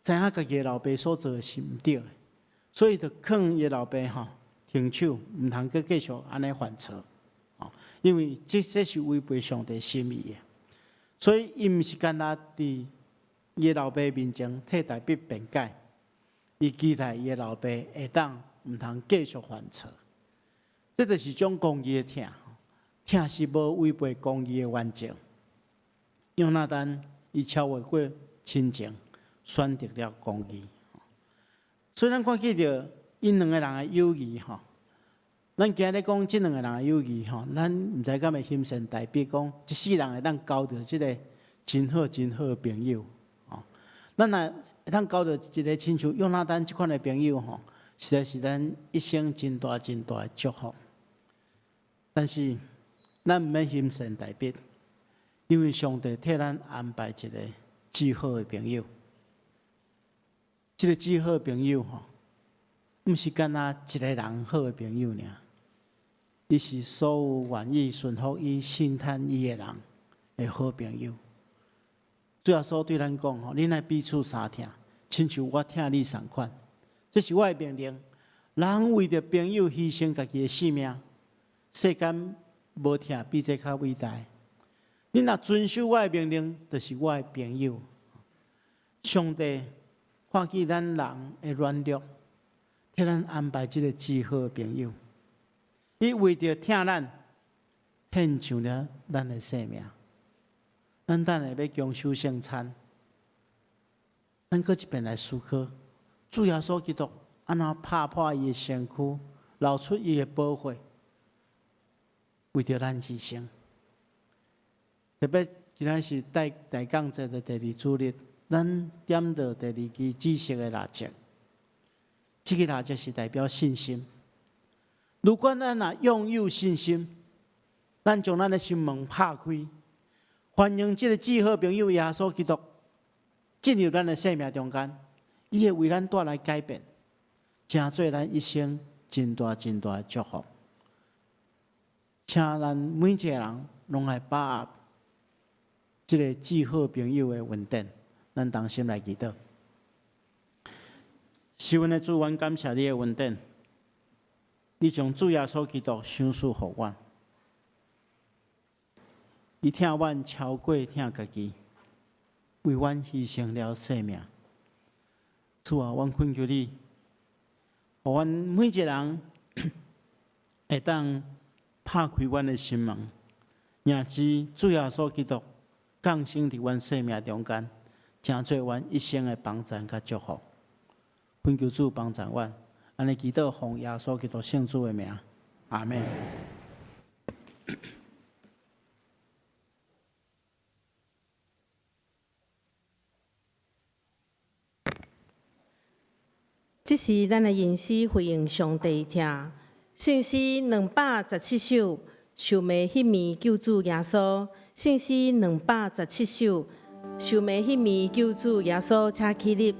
知影家己的老爸所做的是毋对的，所以就劝伊老爸停手，毋通阁继续安尼犯错。因为这是违背上帝心意的，所以伊毋是干那伫伊老爸面前替大卫辩解，伊期待伊老爸会当毋通继续犯错。这就是种公义的疼是无违背公义的原则。约拿单伊超越过亲情，选择了公义。所以咱看见着因两个人的友谊咱今日讲这两个人的友谊咱毋知敢会欣赏大卫讲，一世人会当交到这个真好真好的朋友咱若会当交到一个亲像约拿单这款的朋友实在是咱一生真大真大的祝福。但是咱毋免欣赏大卫，因为上帝替咱安排一个最好的朋友。这个最好的朋友毋是干那一个人好的朋友尔，伊是所有愿意顺服伊、信叹伊的人的好朋友。最后所对咱讲恁爱彼此相疼，亲像我疼你同款。这是我的命令。人为着朋友牺牲家己的性命，世间无疼比这较伟大。恁若遵守我的命令，就是我的朋友。上帝看见咱人的软弱，替咱安排这个最好的朋友。伊为着疼咱，献上了咱的生命。咱等下要供守圣餐，咱搁一遍来思考，主耶稣基督安怎拍破伊的身躯，流出伊的宝血，为着咱牺牲。特别今仔是大降节的第二主日，咱点到第二支紫色的蜡烛，这个啦就是代表信心。如果咱若拥有信心，咱将咱的心门拍开，欢迎这个至好朋友耶稣基督进入咱的生命中间，伊会为咱带来改变，成做咱一生真大真大的祝福。请咱每一个人拢来把握这个至好朋友的恩典，咱同心来祈祷。是阮的主，阮感谢你的恩典，你将主耶稣基督赏赐予阮，伊听阮超过听家己，为阮牺牲了生命。主啊，阮恳求你，互阮每一个人会当拍开阮的心门，认知主耶稣基督降生伫阮生命中间，成做阮一生的帮助甲祝福。恳求主帮助阮，安尼祈祷奉耶稣基督圣主的名，阿门。这是咱的吟诗回应上帝听，圣诗217首，受迷迄暝救主耶稣。圣诗217首，受迷迄暝救主耶稣，请起立。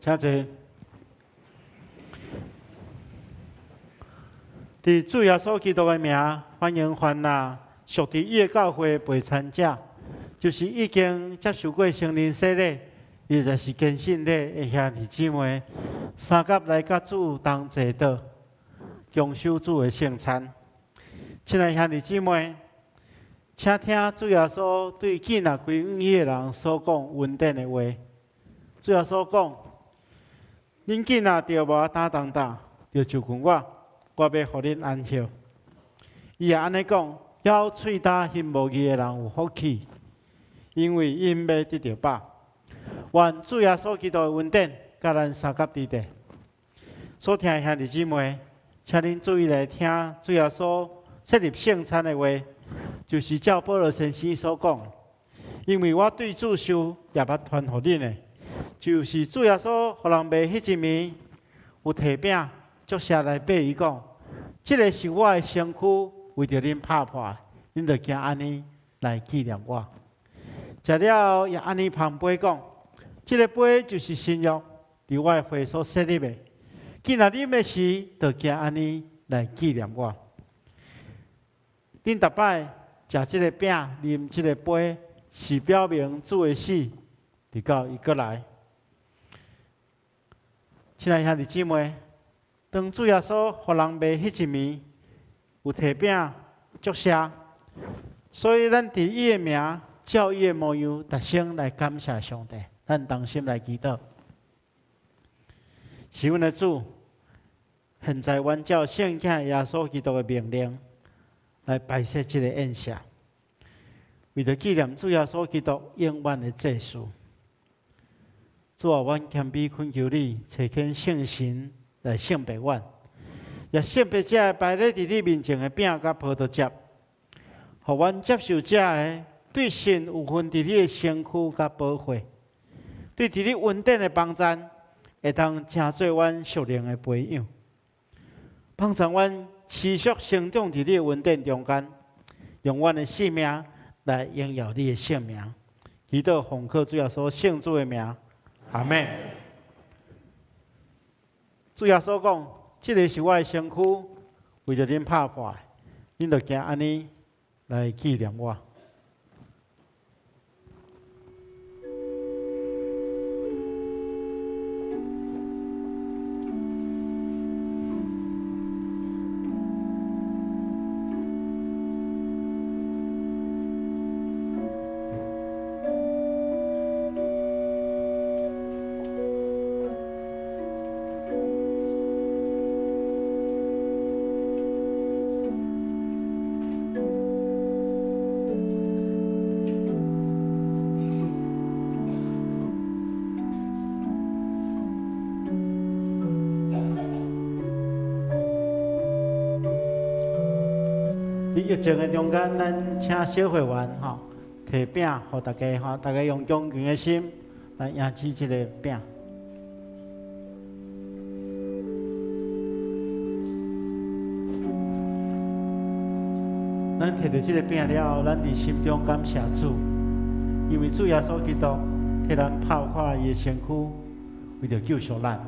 请坐。伫主耶稣基督的名，欢迎凡那属伫伊的教会陪参者，就是已经接受过圣灵洗礼，亦就是坚信礼的兄弟姊妹，三甲来甲主同坐道，共守主的圣餐。亲爱兄弟姊妹，请听主耶稣对建立归恩义的人所讲恩典的话。主耶稣讲：恁囝仔着无打当打，着就近我要互恁安息。伊也安尼讲，要喙打翕无义的人有福气，因为因要得到饱。愿主耶稣基督的恩典，甲咱三甲伫地。所听的兄弟姊妹，请恁注意来听主耶稣设立圣餐的话，就是照保罗先生所讲，因为我对主受也捌传互恁的，就是主耶稣互人卖迄一暝，有摕饼祝谢来拜伊讲，即个是我的身躯，为着恁拍破的，恁着惊安尼来纪念我。食了也安尼旁杯讲，即个杯就是新约，伫我的血所设立的。既然啉的时，着惊安尼来纪念我。恁逐摆食即个饼，啉即个杯，是表明主的死，直到伊过来。亲爱兄弟姊妹，当主耶稣互人卖迄一暝，有摕饼祝谢，所以咱伫伊的名，照伊的模样，逐生来感谢上帝。咱同心来祈祷。是阮的主，现在按照圣经耶稣基督的命令来摆设这个宴席，为着纪念主耶稣基督永远的祭祀。主啊，阮谦卑恳求你，垂听圣神来圣别阮，也圣别者摆咧伫你面前的饼甲葡萄汁，互阮接受者的对神有份伫你的身躯甲保护，对伫你稳定的帮助。会当成做阮属灵的培养，帮助阮持续成长伫你的稳定中间，用阮的性命来荣耀你的圣名。祈祷奉靠主耶稣圣主的名，阿门。主耶稣讲，这个是我的身躯，为着恁拍破的，恁着惊安尼来纪念我。伫疫情的中间，咱请小会员摕饼，互大家大家用恭敬的心来迎接这个饼。咱摕到这个饼了后，咱伫心中感谢主，因为主耶稣基督替咱拍破伊的身躯，为着救赎咱。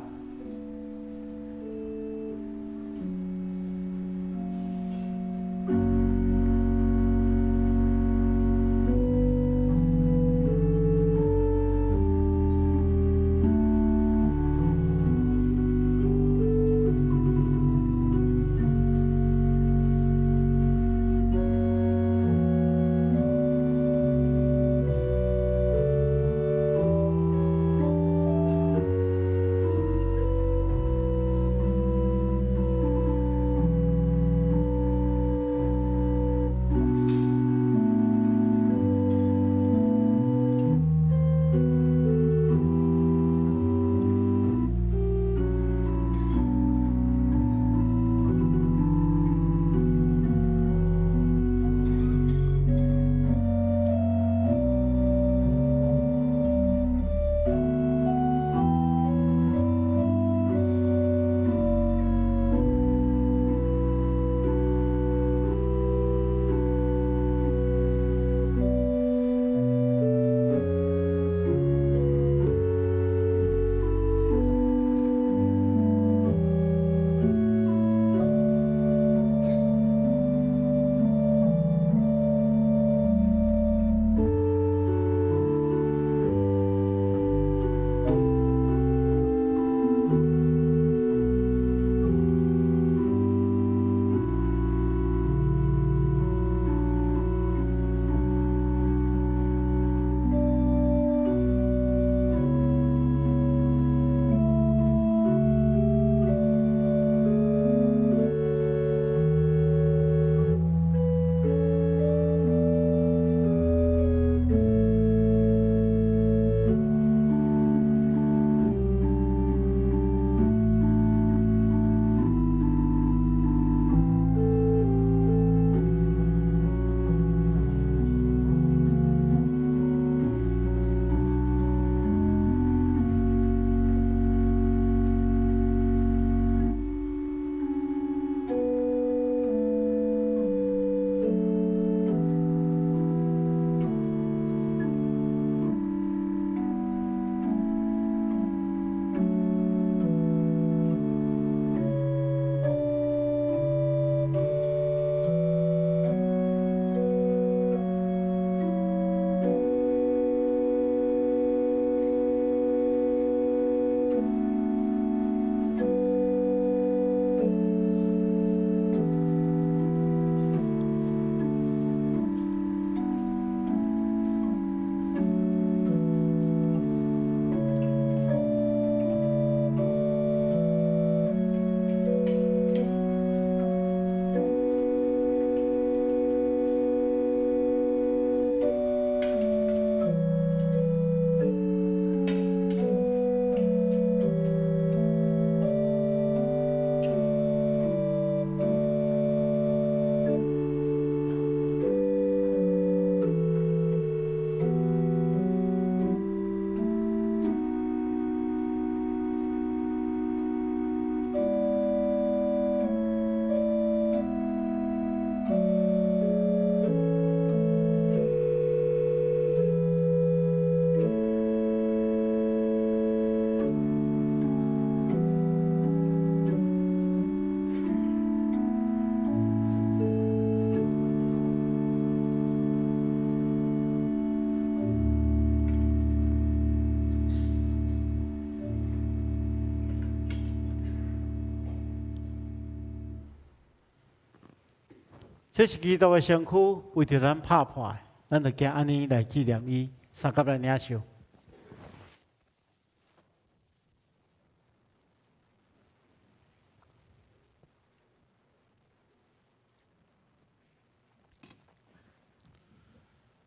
这是基督的身躯，为着咱拍破的，咱就行安尼来纪念伊，三甲来领受。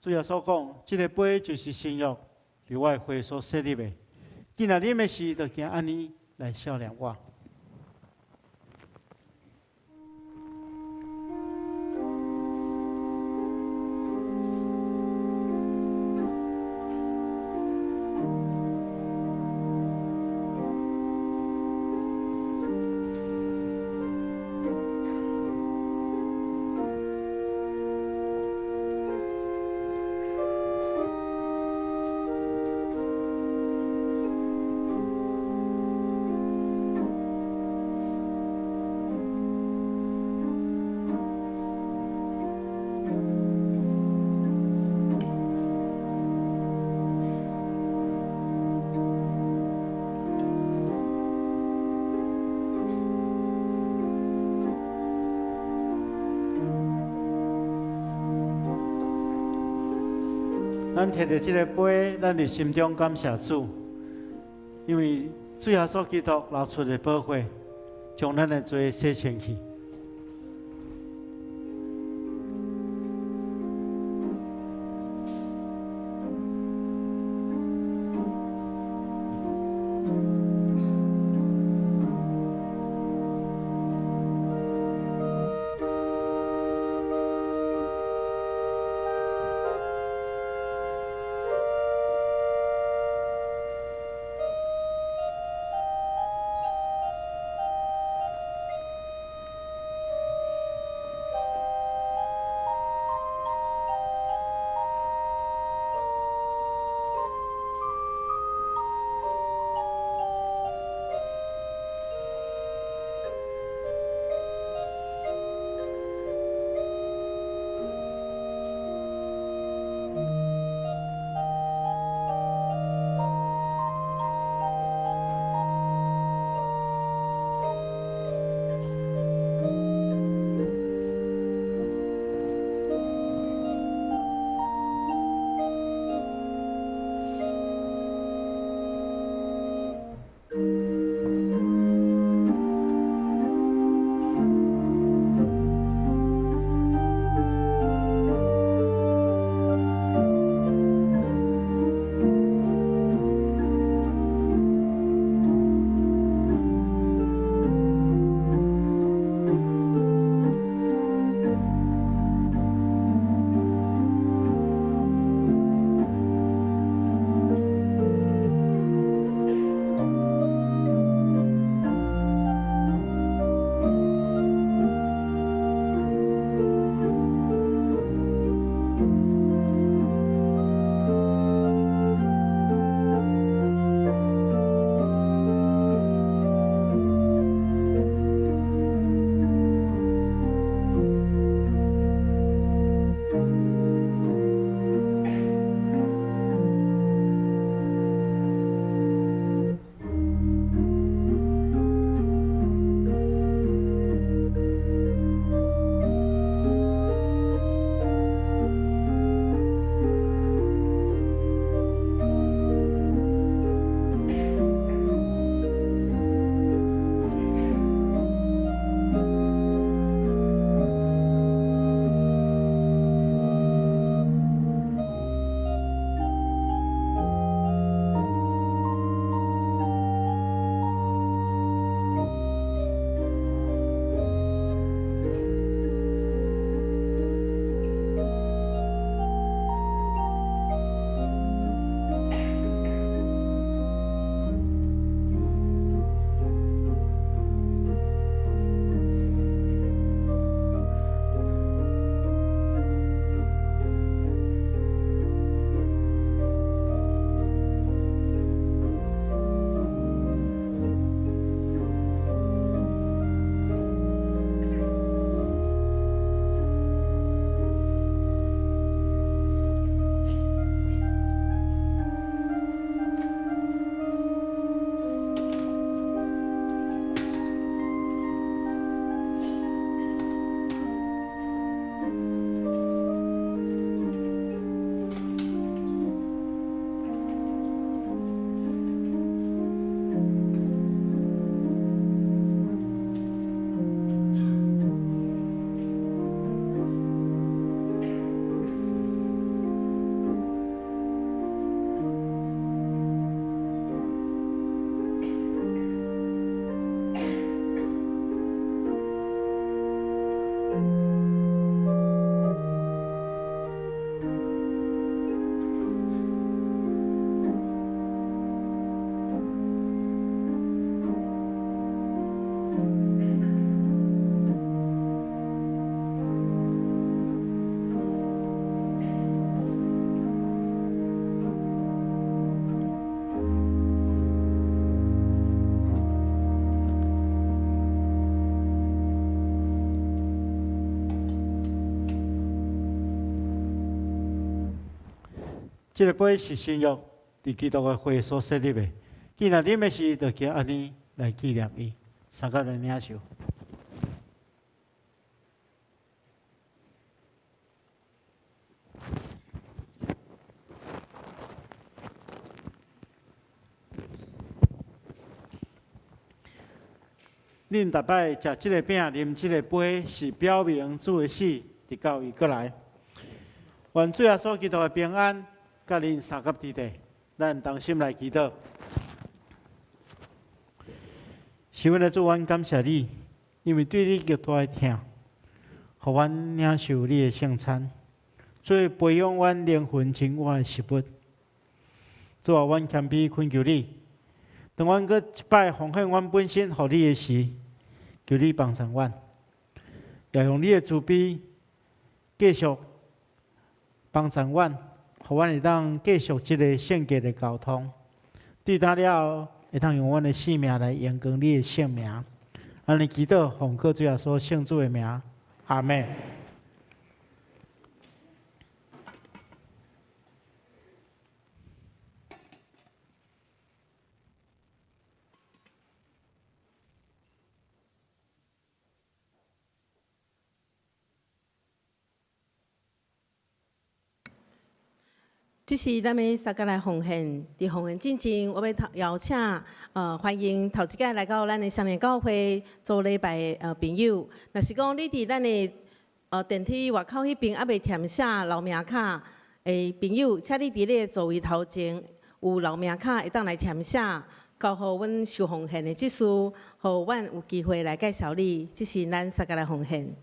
主要所讲，这个杯就是新约，伫我的会所设立的。既然啉的时，就行安尼来孝念我。咱摕着这个杯，咱伫心中感谢主，因为主耶稣基督流出的宝血，将咱的罪洗清去。这个杯是新约伫基督的会所设立的，既然啉的时，就叫安尼来纪念伊。三个人领受。恁逐摆食即个饼、啉即个杯，是表明主的死，直到伊过来。愿主耶稣基督的平安，甲恁三甲伫地，咱同心来祈祷。是阮的主，阮感谢你，因为对你极大的疼，互阮领受你的圣餐，做培养阮灵魂生活的食物。主啊，阮谦卑恳求你，当阮搁一摆奉献阮本身互你的时，求你帮助阮，也用你的慈悲继续帮助阮，互阮会当继续这个圣洁的交通。对他了后，会当用阮的性命来延光你的圣名。安尼祈祷，奉靠主耶稣圣主的名，阿门。这是咱们三个来奉献。伫奉献之前，我要邀请欢迎头一届来到咱的双年教会做礼拜的朋友。若是讲你伫咱的电梯外口迄边还未填写留名卡的朋友，请你伫你的座位头前有留名卡，会当来填写，交互阮收奉献的职事，互阮有机会来介绍你。这是咱三个来奉献。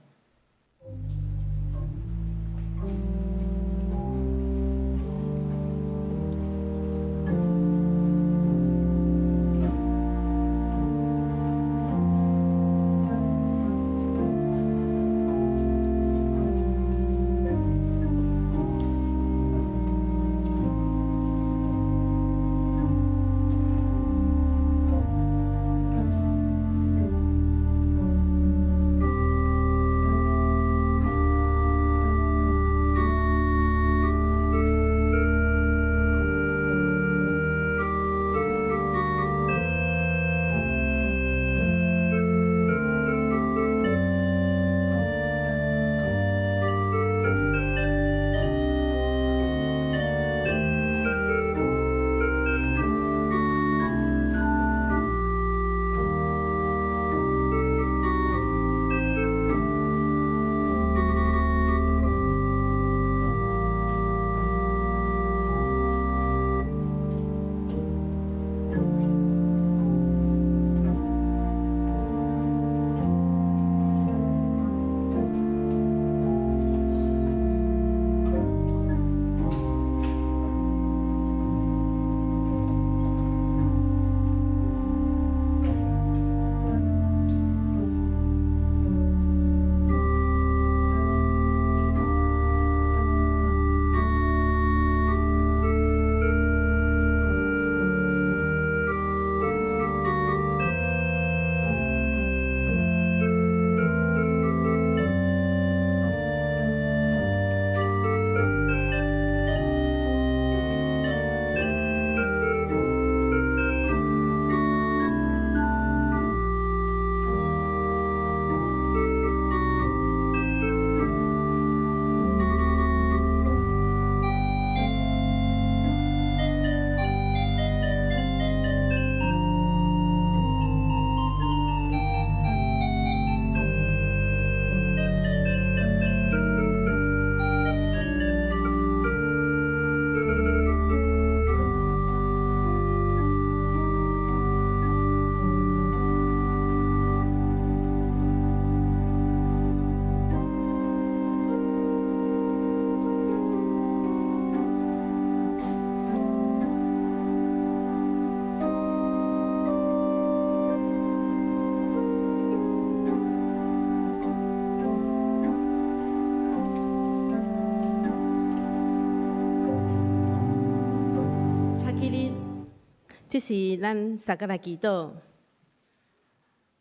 这是咱三个来祈祷，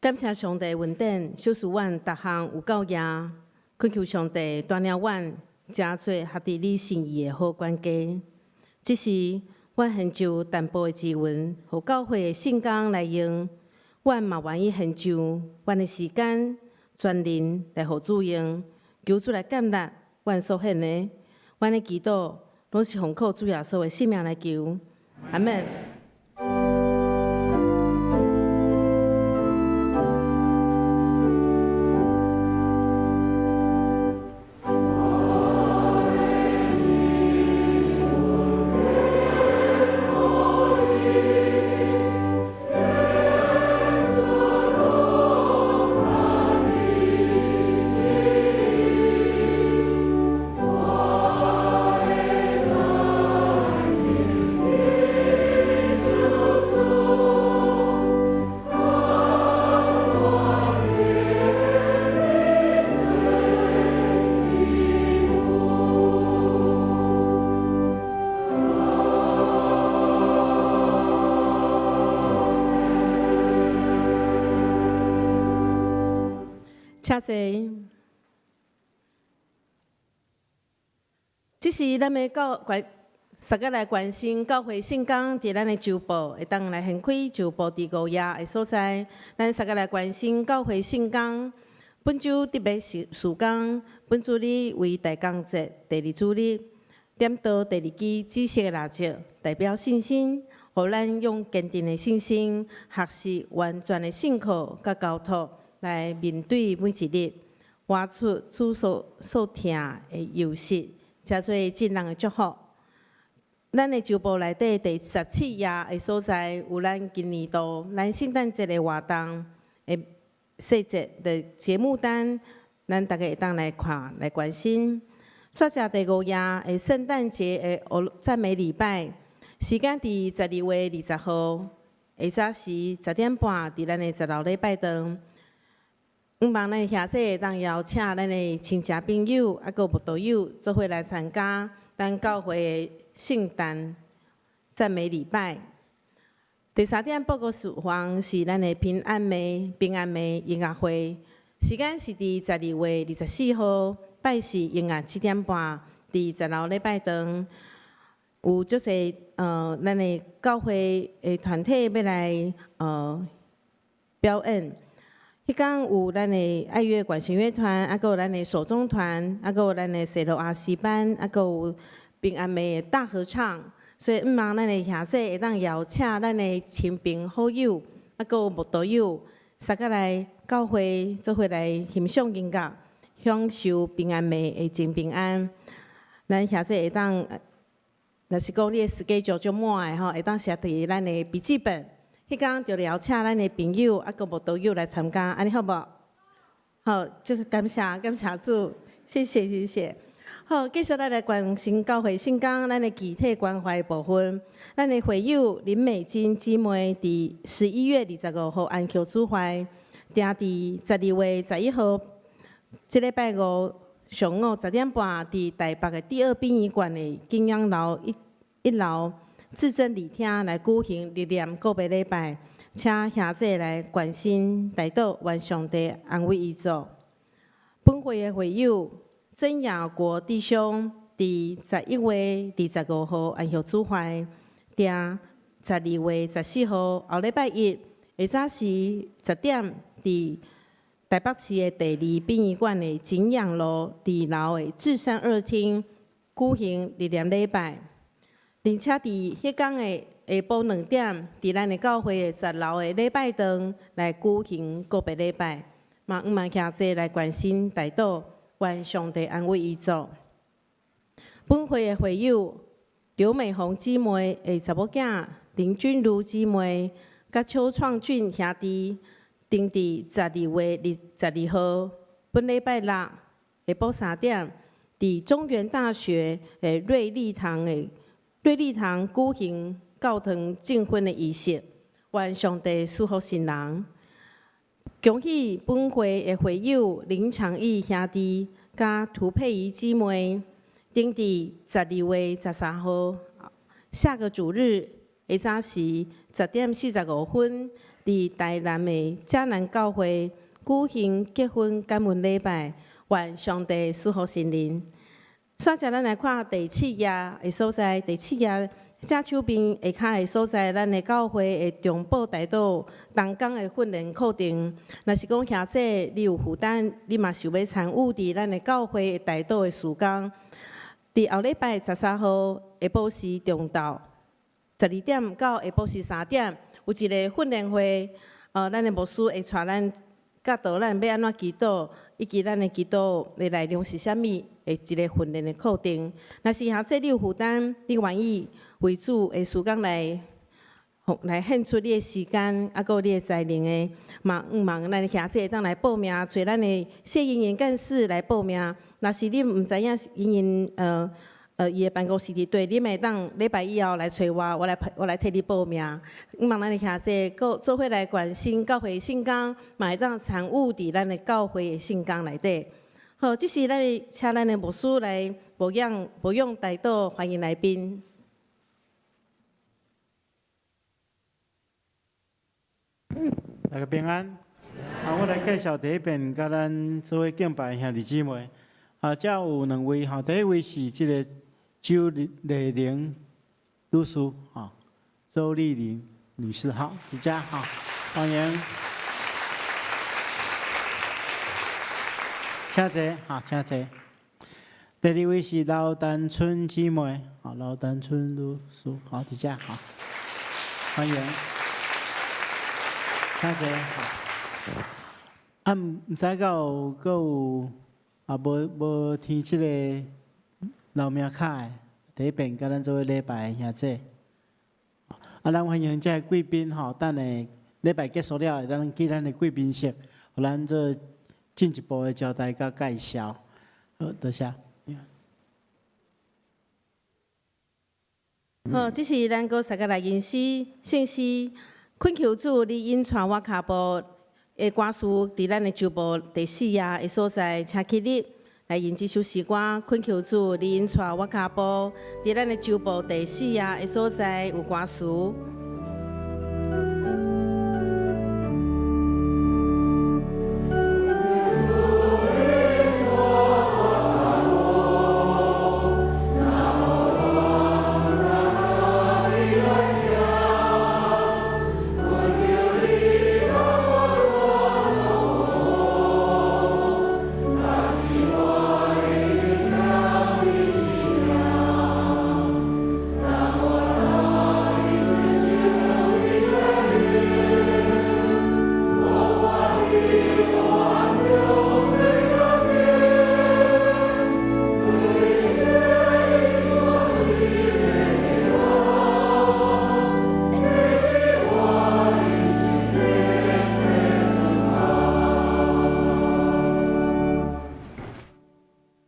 感谢上帝恩典，小使阮逐项有够赢，恳求上帝锻炼阮，真做合伫你心意的好管家。即是阮献上淡薄的资源，互教会的圣工来用。阮嘛愿意献上阮的时间、全人来互主用，求主来建立阮所献的。阮的祈祷拢是奉靠主耶稣的性命来求，阿门。请坐。这是咱的大家来关心教会圣工伫咱的周报，会当来献开周报伫5页的所在。咱大家来关心教会圣工，本周特别事工，本主日为大工节第2主日，点到第2支紫色的蜡烛，代表信心，互咱用坚定的信心，学习完全的信靠甲交托。来面对每一日，活出主所听的优势，加做尽人的祝福。咱的周报内底第17页的所在，有咱今年度咱圣诞节的活动的细节的节目单，咱大家会当来看来关心。刷下第5页的圣诞节的赞美礼拜，时间伫12月20号，下早时10点半，伫咱的10楼礼拜堂。希望咱兄弟会当邀请咱的亲戚朋友，啊，佮慕道友做伙来参加咱教会的圣诞赞美礼拜。第3点报告事项是咱的平安夜音乐会，时间是伫12月24号拜四音乐7点半，伫10楼礼拜堂。有足侪咱的教会的团体要来表演。迄天有咱的爱乐管弦乐团，啊，佮有咱的手中团，啊，佮有咱的西罗阿西班，啊，佮有平安夜大合唱。所以，望咱的兄弟会当邀请咱的亲朋好友，啊，佮有慕道友，大家来教会做伙来欣赏音乐，享受平安夜的真平安。咱兄弟会当，若是讲你的时间足满的吼，会当写伫咱的笔记本。迄天就邀请咱的朋友，啊，佮慕道友来参加，安尼好无？好，这个感谢主，谢谢。好，继续咱来关心教会圣工，咱的具体关怀部分。咱的会友林美金姊妹伫11月25号安丘主怀，定伫12月11号，这礼拜5上午10点半，伫台北的第2殡仪馆的景仰楼一楼。至真礼厅来举行日念告别礼拜，请兄弟来关心代祷，愿上帝安慰伊座。本会的会友曾亚国弟兄伫11月25号安息主怀，定12月14号后礼拜1下早时10点，伫台北市的第2殡仪馆的景仰楼2楼的至善2厅举行日念礼拜。并且伫迄天的下晡2点，伫咱的教会的10楼的礼拜堂来举行告别礼拜，望兄弟来关心代祷，愿上帝安慰伊座。本会的会友刘美红姊妹的查某囝林君如姊妹，甲邱创俊兄弟，定伫12月22号本礼拜6下晡3点，伫中原大学的瑞丽堂举行教堂证婚的仪式，愿上帝赐福新人。恭喜本会的会友林长义兄弟甲涂佩仪姊妹，定伫12月13号下个主日下早时10点45分，伫台南的嘉南教会举行结婚感恩礼拜，愿上帝赐福新人。煞者咱来看第七页的所在，第七页正手边下骹的所在，咱的教会的中部大道东港的训练课程。若是讲兄弟你有负担，你嘛想要参与伫咱的教会的大道的事工，伫后礼拜13号下晡时中昼12点到下晡时3点，有一个训练会。咱的牧师会带咱教导咱要安怎祈祷，以及咱的祈祷的内容是啥物的一个训练的课程。若是兄弟你有负担，你愿意为主的事工来献出你的时间，还有你的才能的，望咱的兄弟会当来报名，找咱的谢英元干事来报名。若是你毋知影英元伊的办公室伫对，你会当礼拜以后来找我来替你报名。望咱的兄弟个做伙来关心教会圣工，嘛会当参与伫咱的教会的圣工内底。好，这是请咱的牧师来牧养大道，欢迎来宾。大家平安。我来介绍第一遍，甲咱做伙敬拜兄弟姊妹。遮有2位，第一位是即个周丽玲律师，周丽玲女士，好，伫遮，欢迎。请坐，请坐。第二位是刘丹春姊妹，刘丹春律师，好，伫遮，欢迎。请坐。毋知够有无填即个留名卡的，第一遍甲咱做伙礼拜兄弟。咱欢迎遮贵宾等下礼拜结束了，咱去咱的贵宾室，互咱做进一步的招待甲介绍。好，多谢。好，这是咱个三个来吟诗信息。恳求主，你引传我脚步的歌词，伫咱的周报第4页的所在，请起立来吟这首诗歌。恳求主，你引传我脚步，伫咱的周报第4页的所在有歌词。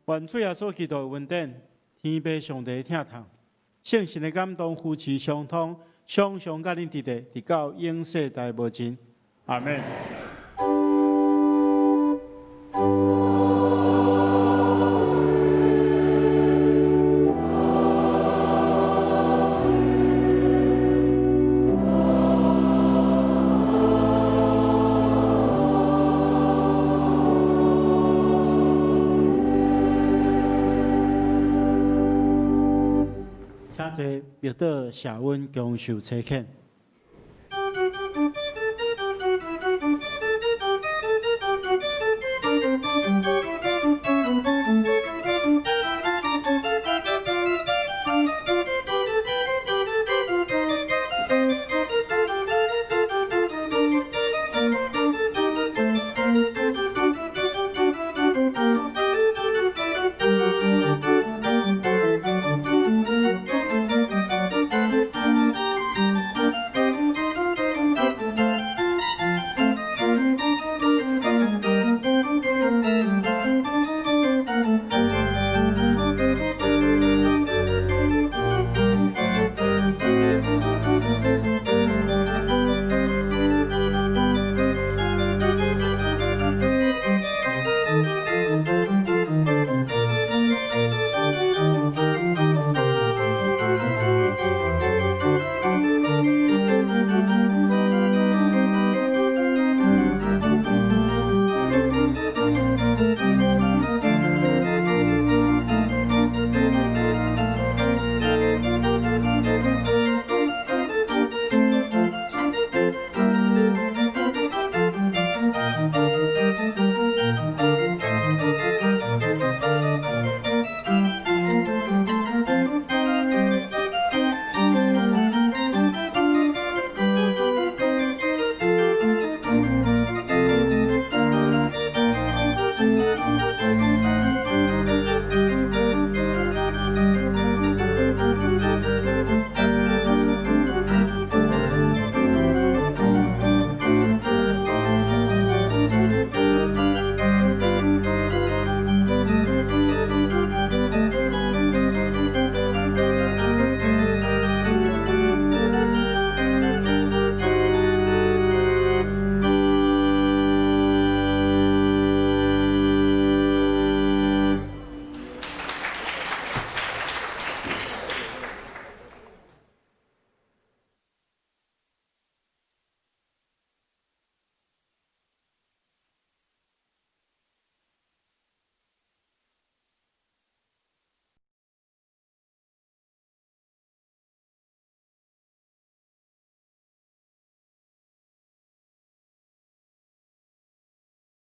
愿主耶稣基督的恩典，天父上帝听痛，圣神的感动，夫妻相通，常常甲恁伫地，直到永世代无尽。阿门。请坐，庙道谢恩共受差遣。